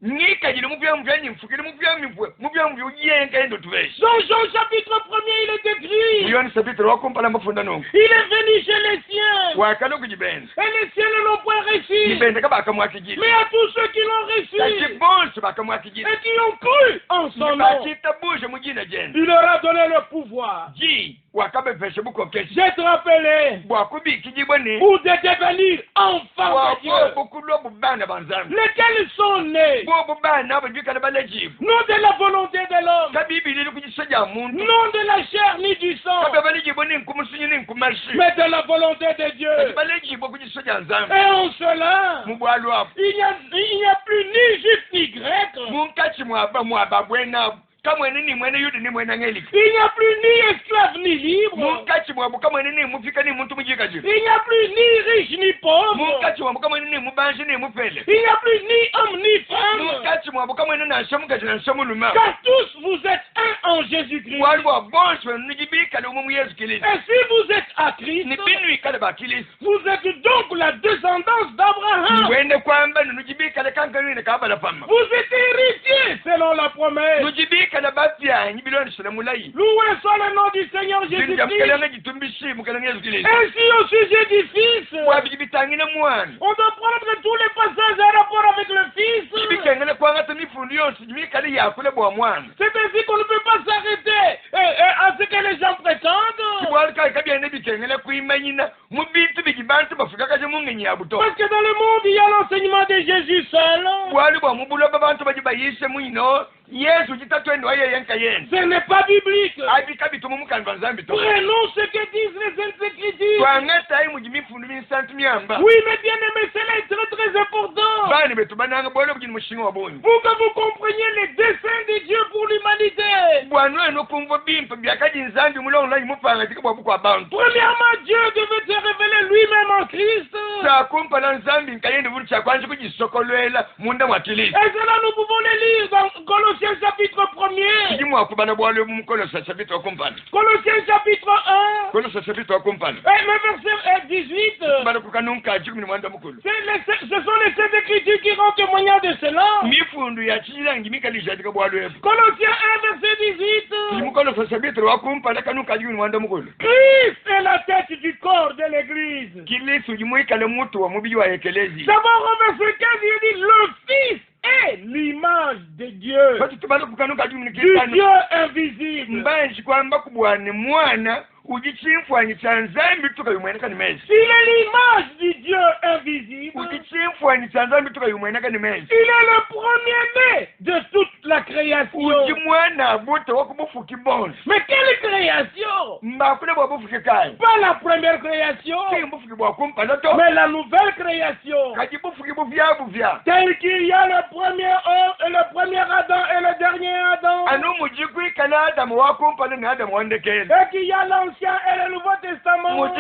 Speaker 3: Nika jile mupya mvyanyi mfukile mupya ujiyenga endo tuveshi.
Speaker 2: Dans Jean chapitre 1er, il est écrit.
Speaker 3: Uyoni chapitre wakumpala mafunda nungu.
Speaker 2: Il est venu chez les siens.
Speaker 3: Wakalo kujibenza.
Speaker 2: Et les siens ne l'ont point reçu.
Speaker 3: Jibenza kaba akamwaki jile.
Speaker 2: Mais à tous ceux qui l'ont reçu,
Speaker 3: Kajibonsi
Speaker 2: qui ont cru en son nom. Il leur a donné le pouvoir d'être appelés ou de devenir enfants de Dieu, lesquels sont nés non de la volonté de l'homme, non de la chair ni du sang, mais de la volonté de Dieu. Et en cela, il n'y a plus ni juif ni grec. Il n'y a plus ni esclave ni libre. Il n'y a plus ni riche ni pauvre. Il n'y a plus ni homme ni femme. Car tous vous êtes un en Jésus-Christ. Et si vous êtes à Christ, vous êtes donc la descendance d'Abraham. Vous êtes héritiers selon la promesse. Loué soit le nom du Seigneur Jésus-Christ. Ainsi au sujet du Fils, on doit prendre tous les passages en rapport avec le Fils. C'est ainsi qu'on ne peut pas s'arrêter à ce que les gens prétendent. Parce que dans le monde, il y a l'enseignement de Jésus seul. Ce n'est pas biblique. Prenons ce que disent les Saintes Écritures. Oui, mais bien aimé, cela est très très important. Pour que vous compreniez les desseins de Dieu pour l'humanité. Premièrement, Dieu devait se révéler lui-même en Christ. Et cela, nous pouvons le lire dans Colossiens chapitre 1er. Colossiens chapitre 1. Et le verset 18. Ce sont les Saintes Écritures qui rendent témoignage de cela. Colossiens 1 verset 18. Christ est la tête du corps de l'Église. D'abord au verset 15, il dit le Fils est l'image de Dieu, du Dieu invisible. Il est l'image du Dieu invisible. Il est le premier-né de toute la création. Mais quelle création? Pas la première création, mais la nouvelle création. Tel qu'il y a le premier homme et le premier Adam et le dernier Adam. Et qu'il y a l'ancien et le Nouveau Testament.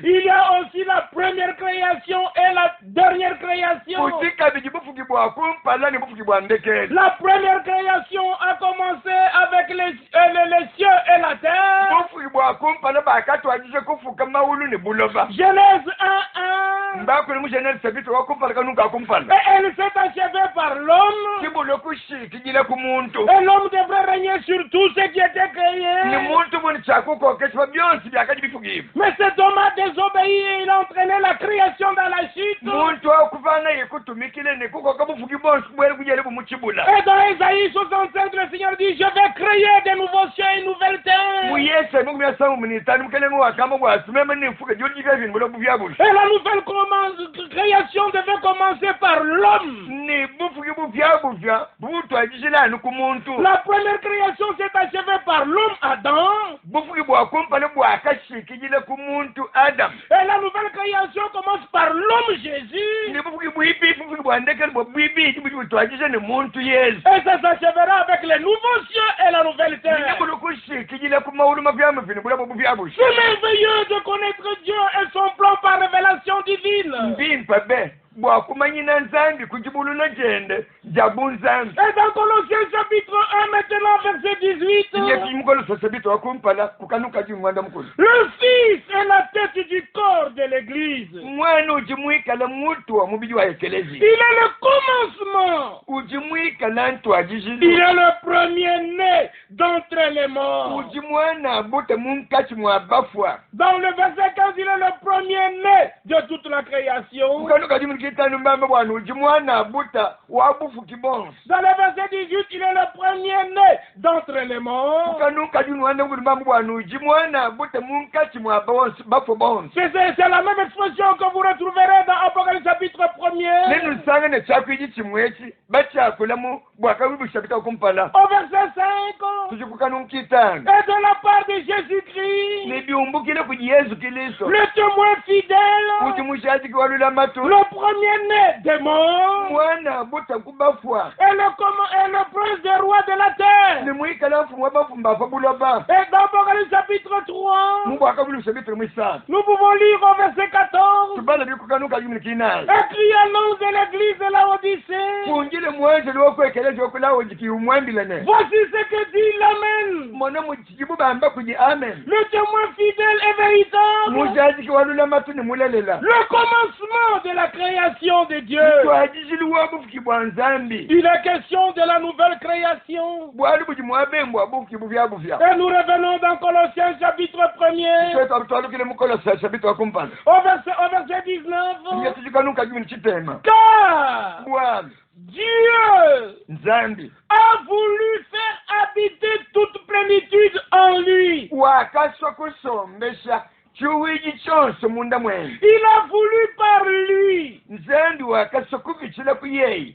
Speaker 2: Il y a aussi la première création et la dernière création. La première création a commencé avec les cieux et la terre. Genèse 1:1. Et elle s'est achevée par l'homme. Et l'homme devrait régner sur tout ce qui était créé. Mais cet homme a désobéi et il a entraîné la création dans la chute. Et dans Ésaïe 65, le Seigneur dit, je vais créer de nouveaux cieux et une nouvelle terre. Et la nouvelle création devait commencer par l'homme. La première création s'est achevée par l'homme Adam. Et la nouvelle création commence par l'homme Jésus. Et ça s'achèvera avec les nouveaux cieux et la nouvelle terre. C'est merveilleux de connaître Dieu et son plan par révélation divine. Et dans Colossiens chapitre 1 maintenant verset 18. Le Fils est la tête du corps de l'Église. Il est le commencement Il est le premier-né d'entre les morts. Dans le verset 15, il est le premier-né de toute la création. Dans le verset 18, il est le premier-né d'entre les morts. C'est la même expression que vous retrouverez dans Apocalypse chapitre 1er. Au verset 5. Et de la part de Jésus-Christ, le témoin fidèle, le premier-né des morts, et le prince des rois de la terre. Et dans Apocalypse chapitre 3, nous pouvons lire au verset 14. Écrit à l'ange de l'église de la Odyssée. Voici ce que dit l'Amen. Le témoin fidèle et véritable. Le commencement de la création de Dieu. Il est question de la nouvelle création. Et nous revenons dans Colossiens chapitre 1er. Au verset 19. Car Dieu a voulu faire habiter toute plénitude en lui. Il a voulu par lui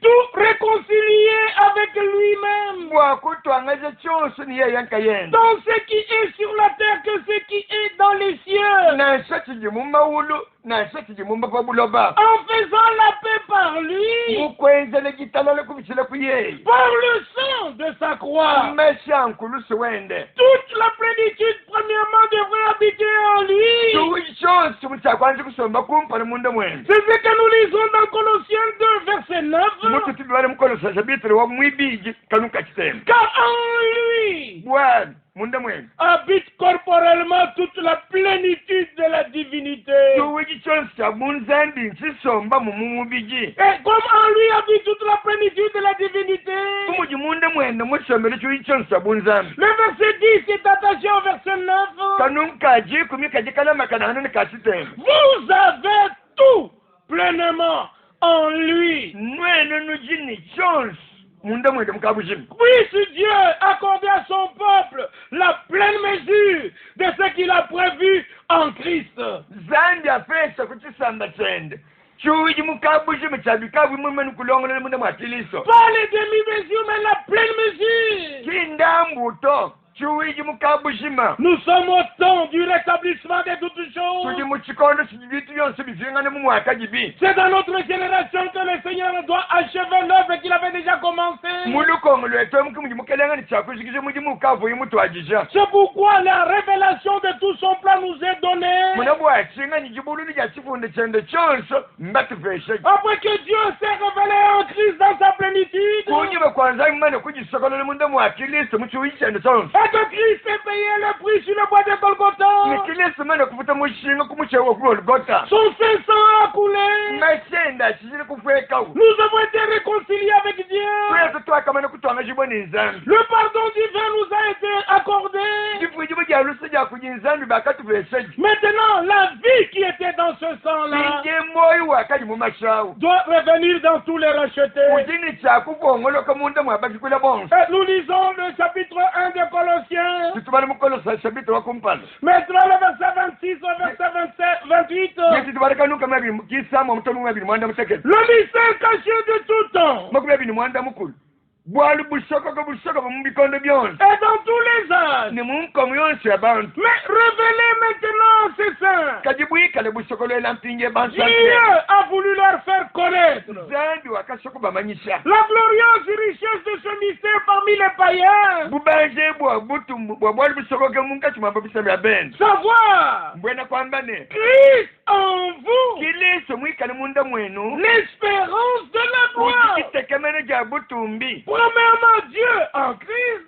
Speaker 2: tout réconcilier avec lui-même. Dans ce qui est sur la terre que ce qui est dans les cieux. En faisant la paix par lui. Par le sang de sa croix. Toute la plénitude premièrement devrait habiter en lui. C'est ce que nous lisons dans Colossiens 2, verset 9. Car en lui habite corporellement toute la plénitude de la divinité. Et comme en lui habite toute la plénitude de la divinité, le verset 10 est attaché au verset 9. Vous avez tout pleinement en lui. Puisse Dieu accorder à son peuple la pleine mesure de ce qu'il a prévu en Christ. Pas les demi-mesures, mais la pleine mesure. Nous sommes au temps du rétablissement de toutes choses. C'est dans notre génération que le Seigneur doit achever l'œuvre qu'il avait déjà commencé. C'est pourquoi la révélation de tout son plan nous est donnée. Après que Dieu s'est révélé en Christ dans sa plénitude, et que Christ ait payé le prix sur le bois de Golgotha. Son sang a coulé. Nous avons été réconciliés avec Dieu. Le pardon divin nous a été accordé. Maintenant, la vie qui était dans ce sang-là doit revenir dans tous les rachetés. Et nous lisons le chapitre 1 de Colossiens. Maintenant le verset 26 au verset 28. Le mystère caché de tout temps. Et dans tous les âges. Mais révélez maintenant ces saints. Dieu a voulu leur faire connaître la glorieuse richesse de ce mystère parmi les païens. Savoir Christ en vous, l'espérance de la gloire. Premièrement, Dieu en Christ.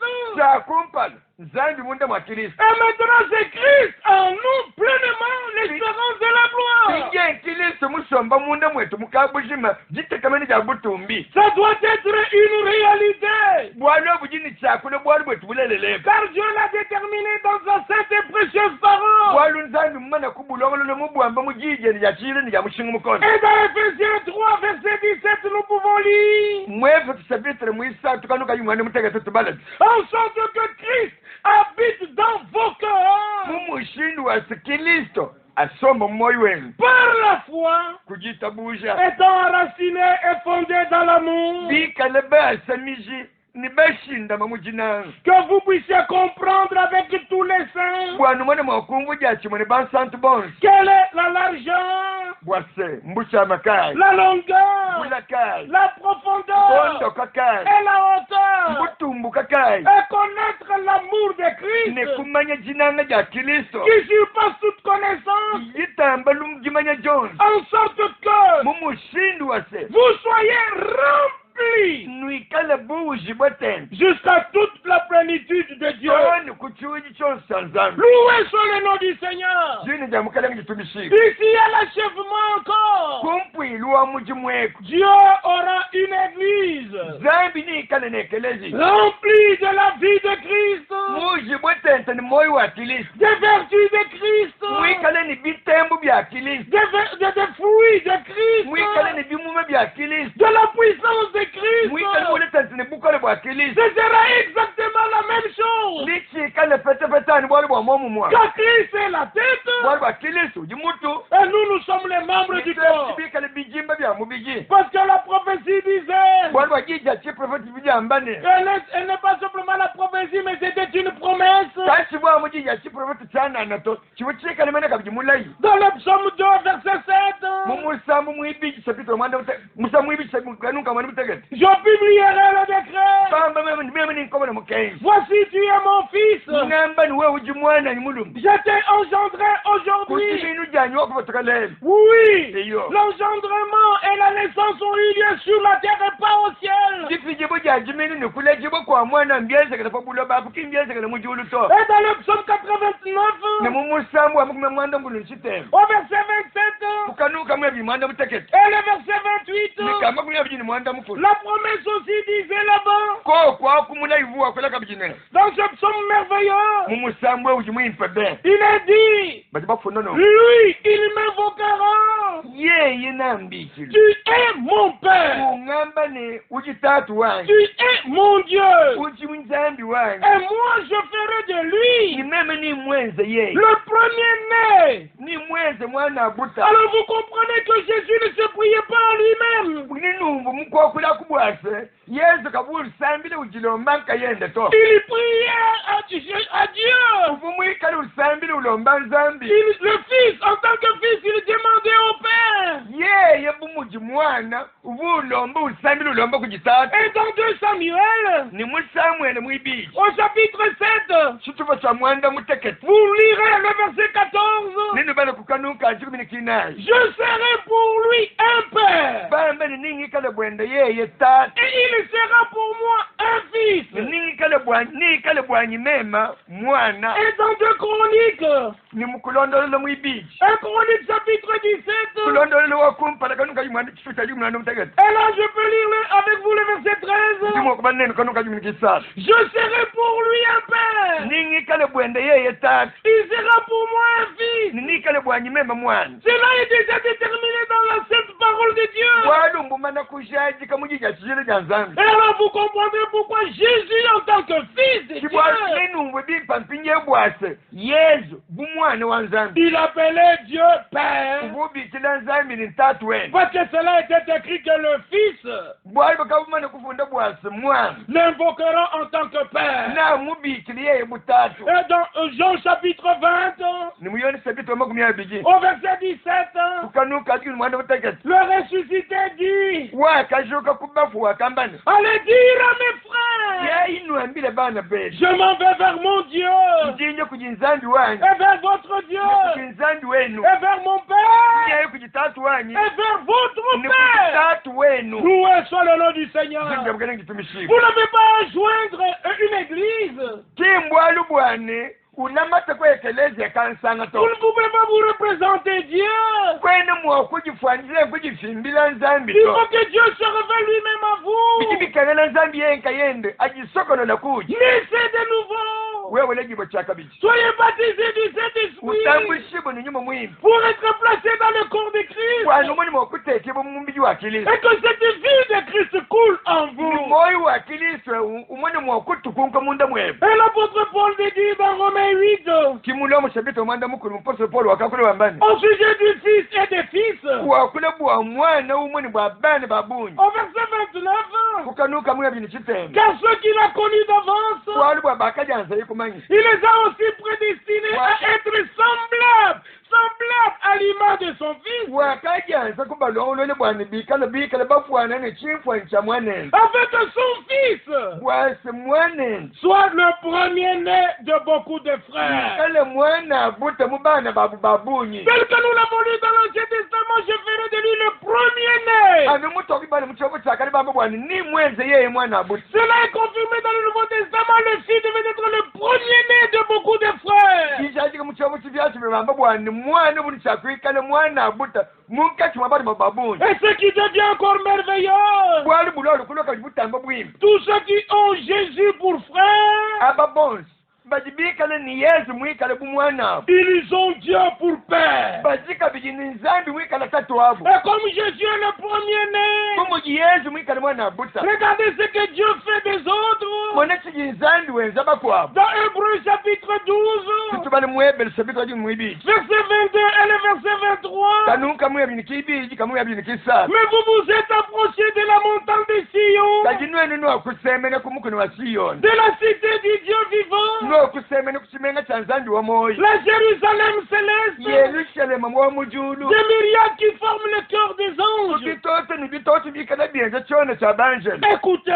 Speaker 3: nzambi munda mwa kristo
Speaker 2: Et maintenant, c'est Christ en nous pleinement l'espérance de la gloire.
Speaker 3: inje kristo musomba munda mwetu mukabujima jitekamene ja butumbi
Speaker 2: Ça doit être une réalité.
Speaker 3: bwalo bujini chakule bwalo bwetu bulelele
Speaker 2: Car Dieu l'a déterminé dans sa sainte et précieuse parole.
Speaker 3: bwalo nzambi mmana kubulongolo mu bwamba mujije ni yachire ni yamushinga mukono
Speaker 2: Et dans Ephésiens 3, verset 17, nous pouvons lire
Speaker 3: mwefu tusabitre muisa tukanuka yumwane mutegete tubalati
Speaker 2: en sorte que Christ habite dans vos cœurs
Speaker 3: mumushindi wa kristo asomba moyo wenu
Speaker 2: par la foi,
Speaker 3: kujitabusha
Speaker 2: étant enraciné et fondé dans l'amour,
Speaker 3: bikale basamiji ni bashinda mamujina
Speaker 2: que vous puissiez comprendre avec tous les saints
Speaker 3: bwana mwana mwakumvu jachimwe ni basantu bonse
Speaker 2: quelle est la largeur,
Speaker 3: bwase mbucha makai
Speaker 2: la longueur,
Speaker 3: bulakai
Speaker 2: la profondeur
Speaker 3: bondo kakai
Speaker 2: et la hauteur,
Speaker 3: mbutumbu kakai
Speaker 2: et connaître l'amour de
Speaker 3: ne
Speaker 2: Christ
Speaker 3: kumanya jinanga ja kristo
Speaker 2: qui surpasse toute connaissance,
Speaker 3: yitamba lumjimanya jones
Speaker 2: en sorte que
Speaker 3: mumushindi wase
Speaker 2: vous soyez remplis
Speaker 3: nuikale buji bwatene
Speaker 2: jusqu'à toute la plénitude de Dieu.
Speaker 3: oni kuchuji chonse nzambi
Speaker 2: Loué soit le nom du Seigneur.
Speaker 3: jini ja mukalenga jitumishika
Speaker 2: Ici à l'achèvement encore,
Speaker 3: kumpwiluwa muji mweko
Speaker 2: Dieu aura une église
Speaker 3: zambi niikale nekelezi
Speaker 2: remplie de la vie de Christ,
Speaker 3: muji bwatente ni moyo wa kristo
Speaker 2: des vertus de Christ,
Speaker 3: mwikale ni bitembu bya kristo
Speaker 2: des fruits de Christ,
Speaker 3: mwikale ni bimume bya kristo
Speaker 2: de la puissance de Christ.
Speaker 3: mwikale muletente ni bukole bwa kristo
Speaker 2: Ce sera exactement la même chose.
Speaker 3: lichikale petepetani bwali bwa momu mwa
Speaker 2: Car Christ est la tête
Speaker 3: bwali bwa kristo uji mutu
Speaker 2: et nous sommes les membres du corps.
Speaker 3: bikale bijimba bya mubiji
Speaker 2: Parce que la prophétie disait,
Speaker 3: bwali bwa jija chiprofeti bijambane
Speaker 2: elle n'est pas simplement la prophétie, mais c'était une promesse.
Speaker 3: kachi bwa mujija chiprofeti chananato chibuchikale meneka bijimulayi
Speaker 2: Dans le psaume 2, verset 7,
Speaker 3: mumusambu mwibiji sapito mwanda musa mwibiji sabukanuka mwanda mutegete
Speaker 2: je publierai le décret.
Speaker 3: bamba meme ninkobola mukenzi
Speaker 2: Voici, tu es mon fils.
Speaker 3: ngamba niwe uji mwana ni mulungu
Speaker 2: Je t'ai engendré
Speaker 3: kuti
Speaker 2: aujourd'hui.
Speaker 3: binu janyu okubotoka lelo
Speaker 2: Oui,
Speaker 3: Eyo.
Speaker 2: l'engendrement et la naissance ont eu lieu sur la terre et pas au ciel.
Speaker 3: jifijibo jajimini nikulejibo kwa mwana mbyensekele pabulo bapu kimbyensekele mujuluto
Speaker 2: Et dans le psaume 89,
Speaker 3: ne mumusambu amukume mwanda mbulu nchitemu
Speaker 2: au verset 27
Speaker 3: kukanuka mwebi mwanda mutekete
Speaker 2: et le verset 28,
Speaker 3: nikamba kumya bijini mwanda mukulu
Speaker 2: la promesse aussi disait là-bas,
Speaker 3: ko kwakumula ivuwa kulaka bijinene
Speaker 2: dans ce psaume merveilleux,
Speaker 3: mumusambu uji mwimpe be
Speaker 2: il est dit,
Speaker 3: bati bafunono
Speaker 2: lui, il m'invoquera.
Speaker 3: yeye nambikile
Speaker 2: Tu es mon Père.
Speaker 3: ungamba ne uji tatu wange
Speaker 2: Tu es mon Dieu.
Speaker 3: uji nzambi wange
Speaker 2: Et moi, je ferai de
Speaker 3: ni
Speaker 2: lui
Speaker 3: meme ni mwenze yeye
Speaker 2: le premier-né.
Speaker 3: ni mwenze mwana abuta
Speaker 2: Alors vous comprenez que Jésus ne se priait pas en lui-même.
Speaker 3: ninumbu mukokula kubwase yesu kabulusambile ujilomba nkayende to
Speaker 2: Il priait à Dieu.
Speaker 3: uvumwikale usambile ulomba nzambi
Speaker 2: Le Fils, en tant que Fils, il demandait au Père.
Speaker 3: yeye bumuji mwana uvulomba usambile ulomba kujitata
Speaker 2: Et dans 2 Samuel,
Speaker 3: ni musamwele mwibiji
Speaker 2: au chapitre 7,
Speaker 3: chituba cha mwanda mutekete
Speaker 2: vous lirez le verset 14.
Speaker 3: ninu bana kukanuka nchikumi kinayi
Speaker 2: Je serai pour lui un Père.
Speaker 3: bamba ni ningikale bwende yeye tata
Speaker 2: Et il sera pour moi un Fils.
Speaker 3: nikale bwanyi mema mwana
Speaker 2: Et dans 2 Chroniques,
Speaker 3: ni mukulondolelo mwibiji
Speaker 2: 1 Chroniques chapitre 17.
Speaker 3: kulondolelo wakumpala kanuka yimwana chitu cha jumla mutekete
Speaker 2: Et là, je peux lire avec vous le verset 13.
Speaker 3: ndimokuba nenu kanuka jumla kisasa
Speaker 2: Je serai pour lui un Père.
Speaker 3: ningikale bwende yeye tata
Speaker 2: Il sera pour moi un Fils.
Speaker 3: nikale bwanyi mema mwana
Speaker 2: Cela est déjà déterminé dans la sainte parole de Dieu.
Speaker 3: walumbumana kushajika mujija chijile ja nzambi
Speaker 2: Et alors vous comprendrez pourquoi Jésus, en tant que Fils de
Speaker 3: chibwasi
Speaker 2: Dieu,
Speaker 3: nenumbu bimpa mpinye bwase yesu bumwana wa nzambi
Speaker 2: il appelait Dieu Père.
Speaker 3: ububikila nzambi ni ntatu wenu
Speaker 2: Parce que cela était écrit que le Fils
Speaker 3: bwali bakabumana kufunda bwase mwana
Speaker 2: l'invoquera en tant que Père.
Speaker 3: na mubikili yeye butatu
Speaker 2: Et dans Jean chapitre 20,
Speaker 3: nimuyoni sabito makumi abiji
Speaker 2: au verset 17,
Speaker 3: kukanuka ajikini mwanda mutekete
Speaker 2: le
Speaker 1: le ressuscité dit,
Speaker 3: wakazuka kubafu wakambani
Speaker 1: allez dire à mes frères,
Speaker 3: yayinuambile bana betu
Speaker 1: je m'en vais vers mon Dieu,
Speaker 3: njinje kujinzambi wanyu
Speaker 1: et vers votre Dieu,
Speaker 3: kujinzambi wenu
Speaker 1: et vers mon Père,
Speaker 3: nyaye kujitatu wanyu
Speaker 1: et vers votre
Speaker 3: ni
Speaker 1: Père.
Speaker 3: kujitatu wenu
Speaker 1: Loué soit le nom du Seigneur.
Speaker 3: zinjabukana ngitumishiku
Speaker 1: Vous n'avez pas à joindre une église.
Speaker 3: timbwalu bwane unamata kwekelezya kansanga
Speaker 1: Vous
Speaker 3: to
Speaker 1: ne pouvez pas vous représenter Dieu.
Speaker 3: kwene mwakujifuanzile kujifimbila nzambi
Speaker 1: Il
Speaker 3: to
Speaker 1: faut que Dieu se révèle lui-même à vous.
Speaker 3: bikibikanela nzambi yenka yende ajisokonola kuja
Speaker 1: Naissez de nouveau.
Speaker 3: wewe lejibo cha kabiji
Speaker 1: Soyez baptisés du Saint-Esprit
Speaker 3: utambwishibo ni nyuma mwimbi
Speaker 1: pour être placés dans le corps de Christ.
Speaker 3: bwana umoni mwakutekebo mumbiji wa Kristo
Speaker 1: Et que cette vie de Christ coule en vous.
Speaker 3: ni moyo wa Kristo umoni mwakutukunka munda mwebo
Speaker 1: Et l'apôtre Paul dit dans Romains 8,
Speaker 3: kimulo mushabito omwanda mukulu mupostoli Paul wakakule wambani
Speaker 1: au sujet du Fils et des fils,
Speaker 3: wakule bwa mwana umoni bwa bana babunyi
Speaker 1: au verset 29,
Speaker 3: kukanuka mwe bini chitembe
Speaker 1: car ceux qu'il a connus d'avance,
Speaker 3: wali bwa bakajanza yikumanyi
Speaker 1: il les a aussi prédestinés à être semblables à l'image de son Fils,
Speaker 3: wakajanza kubalwa ulole bwana bikala bafwana ne chifwa cha mwanene
Speaker 1: afin que son Fils
Speaker 3: bwase mwanene
Speaker 1: soit le premier-né de beaucoup de frères.
Speaker 3: kale mwana buta mubana babu babunyi
Speaker 1: Tel que nous l'avons lu dans l'Ancien Testament, je ferai de lui le premier-né.
Speaker 3: ame mutoki bali muchobo chakali bamba bwana ni mwenze yeye mwana buta
Speaker 1: Cela est confirmé dans le Nouveau Testament. Le Fils devait être le premier-né de beaucoup de frères.
Speaker 3: kijajika muchobo chivyachi bamba bwana mwana buni chakwikale mwana buta munkati mabali mababunyi
Speaker 1: Et ce qui devient encore merveilleux,
Speaker 3: bwali bulolo kuloka butamba bwimbi
Speaker 1: tous ceux qui ont Jésus pour frère,
Speaker 3: ababonsi bajibikale ni Yesu mwikale bumwana
Speaker 1: ils ont Dieu pour Père.
Speaker 3: bajika bijini nzambi mwikale tatu wabo
Speaker 1: Et comme Jésus est le premier-né,
Speaker 3: bumuji Yesu mwikale mwana buta
Speaker 1: regardez ce que Dieu fait des autres.
Speaker 3: mwana chijinzambi wenza bakwabo
Speaker 1: Dans Hébreux chapitre 12,
Speaker 3: tutubali mwebele sabito waji mwibiji
Speaker 1: verset 22 et le verset 23.
Speaker 3: kanuka mwebini kibiji kamwebini kisaba
Speaker 1: Mais vous vous êtes approchés de la montagne de Sion,
Speaker 3: kajinwenu nokusemene kumukuni wa Siyoni
Speaker 1: de la cité du Dieu vivant,
Speaker 3: nokusemene kuchimenga cha nzambi wa moyo
Speaker 1: la Jérusalem céleste,
Speaker 3: Yerusalemu mwomujulu
Speaker 1: des myriades qui forment le cœur des anges.
Speaker 3: bitoto ni bitoto bikala bienza chona cha banjele
Speaker 1: Écoutez,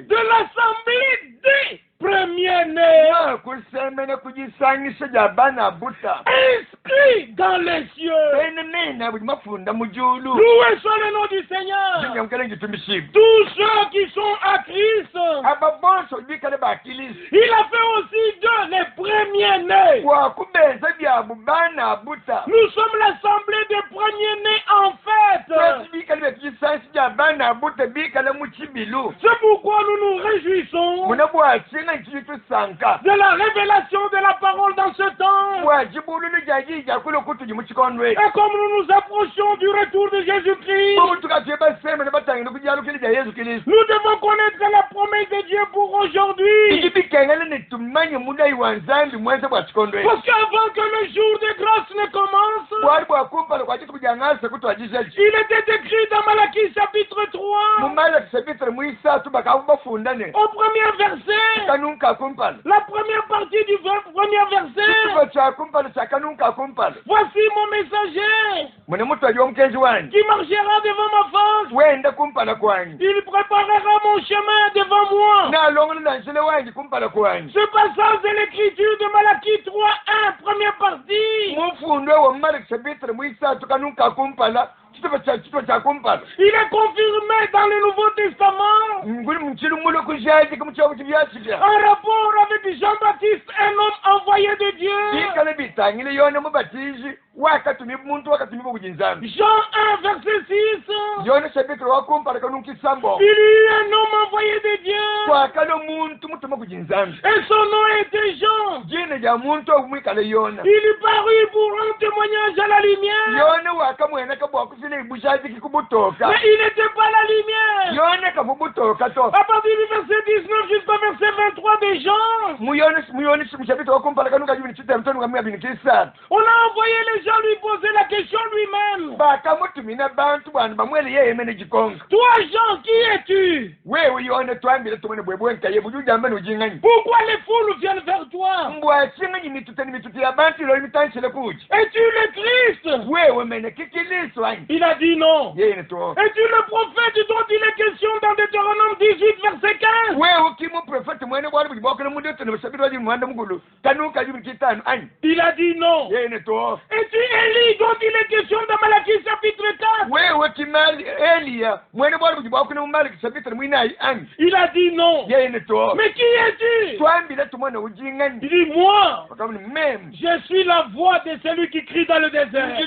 Speaker 1: de l'assemblée des premiers-nés,
Speaker 3: kusemene kujisanyisa ja bana buta
Speaker 1: inscrits dans les cieux.
Speaker 3: enenena buli mafunda mujulu
Speaker 1: Loué soit le nom du Seigneur.
Speaker 3: zinyamukele ngitumishibu
Speaker 1: Tous ceux qui sont à Christ,
Speaker 3: ababonso bikale bakilisi
Speaker 1: il a fait aussi d'eux les premiers-nés.
Speaker 3: wakubeza byabu bana buta
Speaker 1: Nous sommes l'assemblée des premiers-nés en fait.
Speaker 3: bikale bekisansi ja bana buta bikale muchibilu
Speaker 1: C'est pourquoi nous nous réjouissons
Speaker 3: muna bwachinga nchitu sanka
Speaker 1: de la révélation de la parole dans ce temps.
Speaker 3: bwachibululu jajija kulo kutuji muchikondwe
Speaker 1: Et comme nous nous approchons du retour de Jésus-Christ,
Speaker 3: butukatiye basemene batangire kujalukile ja Yesu Kristo
Speaker 1: nous devons connaître la promesse de Dieu pour aujourd'hui.
Speaker 3: ikibikengele nitumanye mudai wa nzambi mwenze bwachikondwe
Speaker 1: Parce qu'avant que le jour de grâce ne commence,
Speaker 3: bwali bwakumpala kwachitu kujang'asa kutwajisaji
Speaker 1: il était écrit dans Malachie chapitre 3,
Speaker 3: mumala kisabitre muisatu bakavu bafundane
Speaker 1: au premier verset,
Speaker 3: kanunka kumpala
Speaker 1: la première partie du premier verset.
Speaker 3: kituba cha kumpala cha kanunka kumpala
Speaker 1: Voici mon messager
Speaker 3: mune mutwaji omukenzi wange
Speaker 1: qui marchera devant ma face.
Speaker 3: wenda kumpala kwange
Speaker 1: Il préparera mon chemin devant moi.
Speaker 3: nalongolela nsile wange kumpala kwange
Speaker 1: Ce passage de l'écriture de Malachie 3:1, première partie,
Speaker 3: mufundwe womumala kisabitre muisatu kanunka kumpala kituba cha kumpala
Speaker 1: il est confirmé dans le Nouveau Testament
Speaker 3: nguli muchilumulo kujaji kumuchobo chibyasibya
Speaker 1: en rapport avec Jean-Baptiste, un homme envoyé de Dieu.
Speaker 3: bikale bitangile yona mubatizi wakatumi muntu wakatumi bobujinzambi
Speaker 1: Jean 1, verset 6.
Speaker 3: yona sabitre wakumpala kanunkisambo
Speaker 1: Il y eut un homme envoyé de Dieu
Speaker 3: kwakala omuntu mutuma kujinzambi
Speaker 1: et son nom était Jean.
Speaker 3: jina lya muntu omwikale yona
Speaker 1: Il parut pour un témoignage à la lumière,
Speaker 3: yona wakamwena kabwakufile ibushaji kikubutoka
Speaker 1: mais il n'était pas la lumière.
Speaker 3: yona kamubutoka to
Speaker 1: À partir du verset 19 jusqu'au verset 23 de Jean,
Speaker 3: muyoni mushabito wakumpala kanuka jibini chitemtonu kamwabini kisatu
Speaker 1: on a envoyé les gens lui posaient la question lui-même.
Speaker 3: bakamutumina bantu bwana bamwele yeye mene gikonga.
Speaker 1: Toi Jean, qui es-tu?
Speaker 3: Wewe yone twambile tumene bwebwenka ye bujujamba nujingani.
Speaker 1: Pourquoi les foules viennent vers toi?
Speaker 3: Mbwa chinganyi mituti ya bantu lo mitanchile kuji.
Speaker 1: Es-tu le Christ?
Speaker 3: Wewe mene kikiliso anyi.
Speaker 1: Il a dit non.
Speaker 3: Yeye ne to.
Speaker 1: Es-tu le prophète dont il est question dans Deutéronome 18 verset 15?
Speaker 3: Wewe kimu prophet mwene bwana bujiboka na mundu tene musabiri waji mwanda mugulu. Kanuka jibu kitano anyi.
Speaker 1: Il a dit non.
Speaker 3: Yeye ne to.
Speaker 1: Es-tu Élie dont il est question dans Malachie chapitre 4?
Speaker 3: Wewe kimali Elia mwene bwana bujiboka na Malachie chapitre mwinai anyi.
Speaker 1: Il a dit non.
Speaker 3: Yeye ne to.
Speaker 1: Mais qui es-tu?
Speaker 3: Twambile tumene ujingani.
Speaker 1: Il dit moi.
Speaker 3: Même.
Speaker 1: Je suis la voix de celui qui crie dans le désert. Et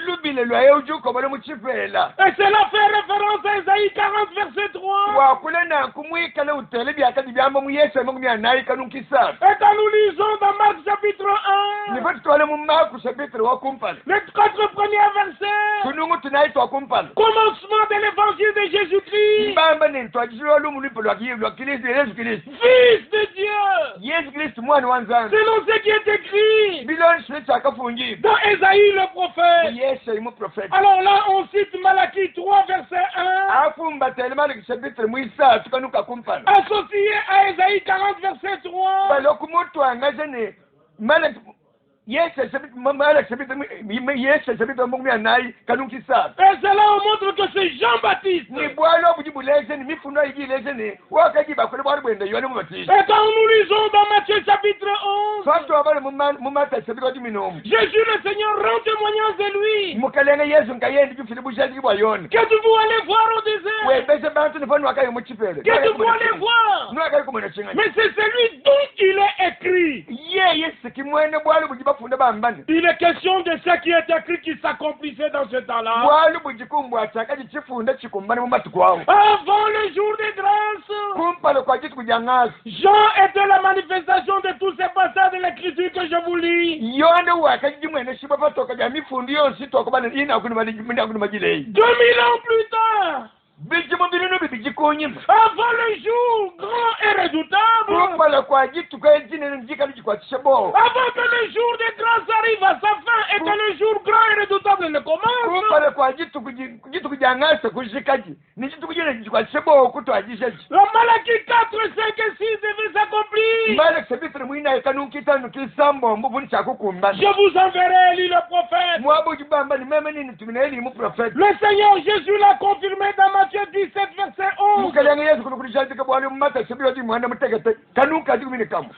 Speaker 1: cela fait référence à Isaïe 40 verset 3. Et quand nous lisons dans Marc chapitre 1, les 4 premiers versets, commencement de l'évangile de Jésus-Christ, Fils de Dieu, selon ce qui est écrit dans Ésaïe le prophète. Alors là, on cite Malachie 3 verset 1, associé à Ésaïe 40 verset 3.
Speaker 3: Et cela
Speaker 1: montre que c'est Jean-Baptiste. Et quand nous lisons dans Matthieu chapitre 11, Jésus le Seigneur rend témoignage de lui. Qu'êtes-vous allé voir au désert? Qu'êtes-vous allé voir? Mais c'est celui dont il est écrit. Il est question de ce qui est écrit qui s'accomplissait dans ce temps-là. Avant le jour des grâces, Jean était la manifestation de tous ces passages de l'écriture que je vous lis. 2000 ans plus tard, avant le jour grand et redoutable, avant que le jour de grâce arrive à sa fin et que le jour grand et redoutable ne commence, la Malachie 4, 5 et 6 devait s'accomplir. Je vous enverrai Élie le prophète. Le Seigneur Jésus l'a confirmé dans Matthieu 17 verset 11.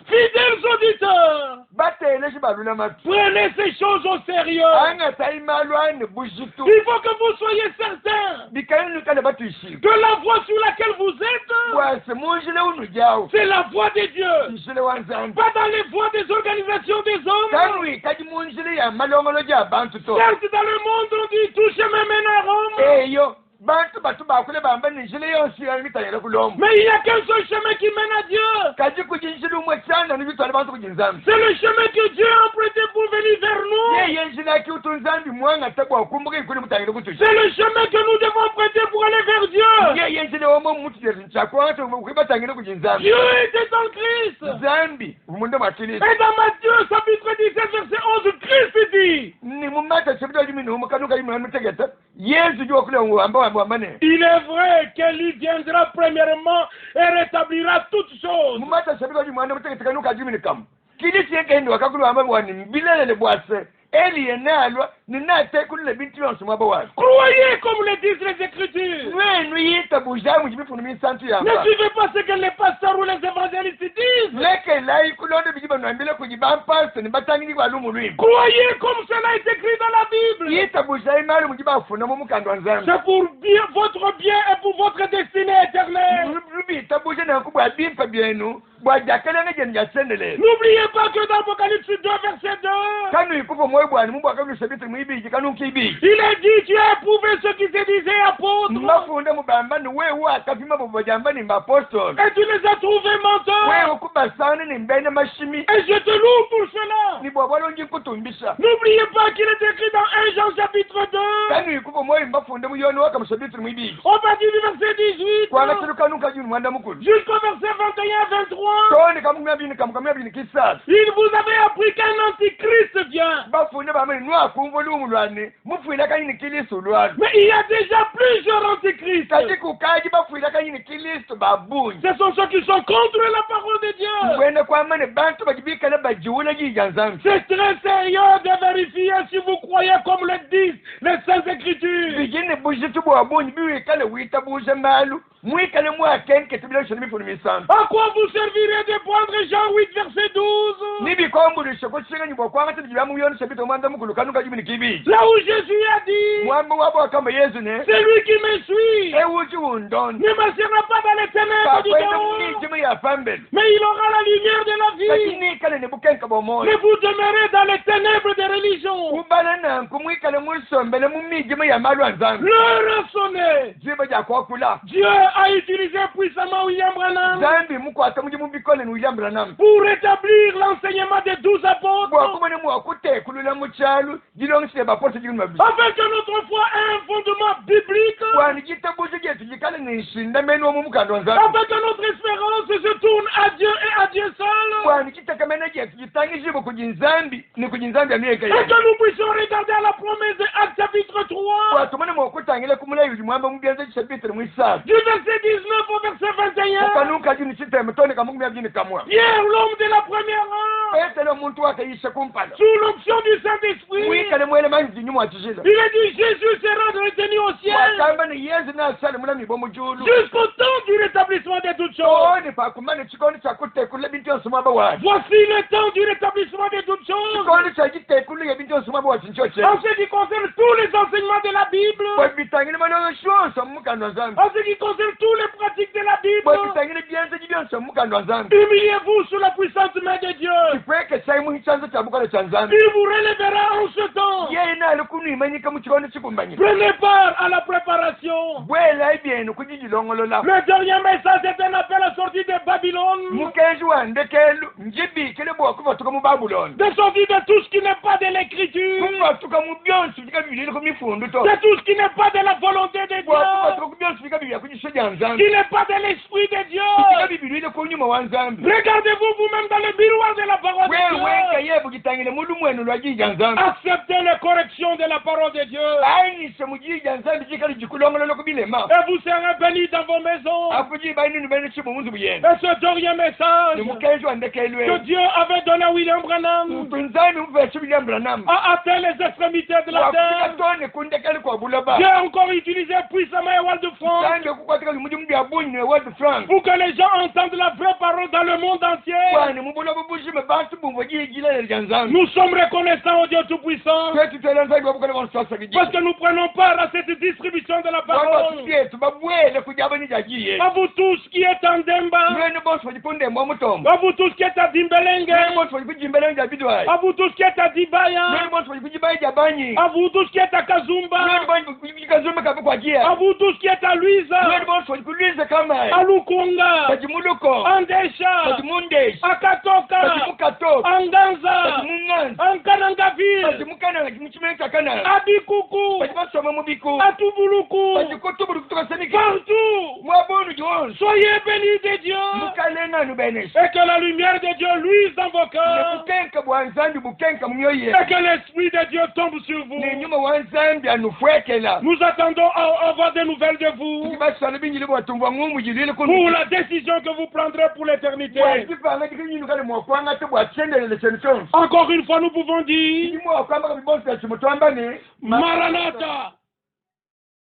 Speaker 1: Fidèles auditeurs, prenez ces choses au sérieux. Il faut que vous soyez certains que la voie sur laquelle vous êtes, c'est la voie de Dieu, pas dans les voies des organisations des hommes. Certes, dans le monde on dit tout chemin mène à Rome. Mais il n'y a qu'un seul chemin qui mène à Dieu. C'est le chemin que Dieu a emprunté pour venir vers nous. C'est le chemin que nous devons emprunter pour aller vers Dieu. Dieu était en Christ. Et dans Matthieu chapitre 17 verset 11, Christ dit, il est vrai qu'Élie viendra premièrement et rétablira toutes choses. Croyez comme le disent les Écritures. Ne suivez pas ce que les pasteurs ou les évangélistes disent. Croyez comme cela est écrit dans la Bible. C'est pour votre bien et pour votre destinée éternelle. N'oubliez pas que dans Apocalypse 2 verset 2, il est dit, tu as éprouvé ce qui se disait apôtre. Et tu les as trouvés menteurs. Et je te loue pour cela. N'oubliez pas qu'il est écrit dans 1 Jean chapitre 2, au partir du verset 18 jusqu'au verset 21 23, Il vous avait appris qu'un antichrist vient. Mais il y a déjà plusieurs antichrists. Ce sont ceux qui sont contre la parole de Dieu. C'est très sérieux de vérifier si vous croyez comme le disent les Saintes Écritures. À quoi vous servirez de prendre Jean 8 verset 12? Là où Jésus a dit, c'est lui qui me suit ne marchera pas dans les ténèbres du chaos, mais il aura la lumière de la vie. Mais vous demeurez dans les ténèbres des religions. L'heure a sonné. Dieu a utilisé puissamment William Branham pour rétablir l'enseignement des 12 apôtres, afin que notre foi ait un fondement biblique, afin que notre espérance se tourne à Dieu et à Dieu seul, et que nous puissions regarder à la promesse de Actes chapitre 3, du verset 19 au verset 21. Hier, l'homme de la première heure, sous l'option du Saint-Esprit, il a dit Jésus sera retenu au ciel jusqu'au temps du rétablissement de toutes choses. Voici le temps du rétablissement de toutes choses. En ce qui concerne tous les enseignements de la Bible, en ce qui concerne tous les pratiques de la Bible, humiliez-vous sous la puissante main de Dieu. Il vous relèvera en ce temps. Prenez part à la préparation. Le dernier message est un appel à sortir de Babylone, de sortir de tout ce qui n'est pas de l'écriture, de tout ce qui n'est pas de la volonté de Dieu, qui n'est pas de l'esprit de Dieu. Regardez-vous vous-même dans le miroir de la parole de Dieu. Acceptez les corrections de la parole de Dieu. Et vous serez bénis dans vos maisons. Et ce dernier message que Dieu avait donné à William Branham a atteint les extrémités de la terre. Dieu a encore utilisé puissamment Ewald de France pour que les gens entendent la vraie parole dans le monde entier. Nous sommes reconnaissants au Dieu Tout-Puissant parce que nous prenons part à cette distribution de la parole. À vous tous qui êtes en Demba, à vous tous qui êtes à Dimbelenge, à vous tous qui êtes à Dibaya, à vous tous qui êtes à Kazumba, à vous tous qui êtes à Luisa, à Lukunga, Andesha, à Katoka, Anganza, Ankanangaville, à Bikuku, à Tubuluku, partout. Soyez bénis de Dieu et que la lumière de Dieu luise dans vos cœurs et que l'Esprit de Dieu tombe sur vous. Nous attendons à avoir des nouvelles de vous pour la décision que vous prendrez pour l'éternité. Encore une fois, nous pouvons dire Maranatha.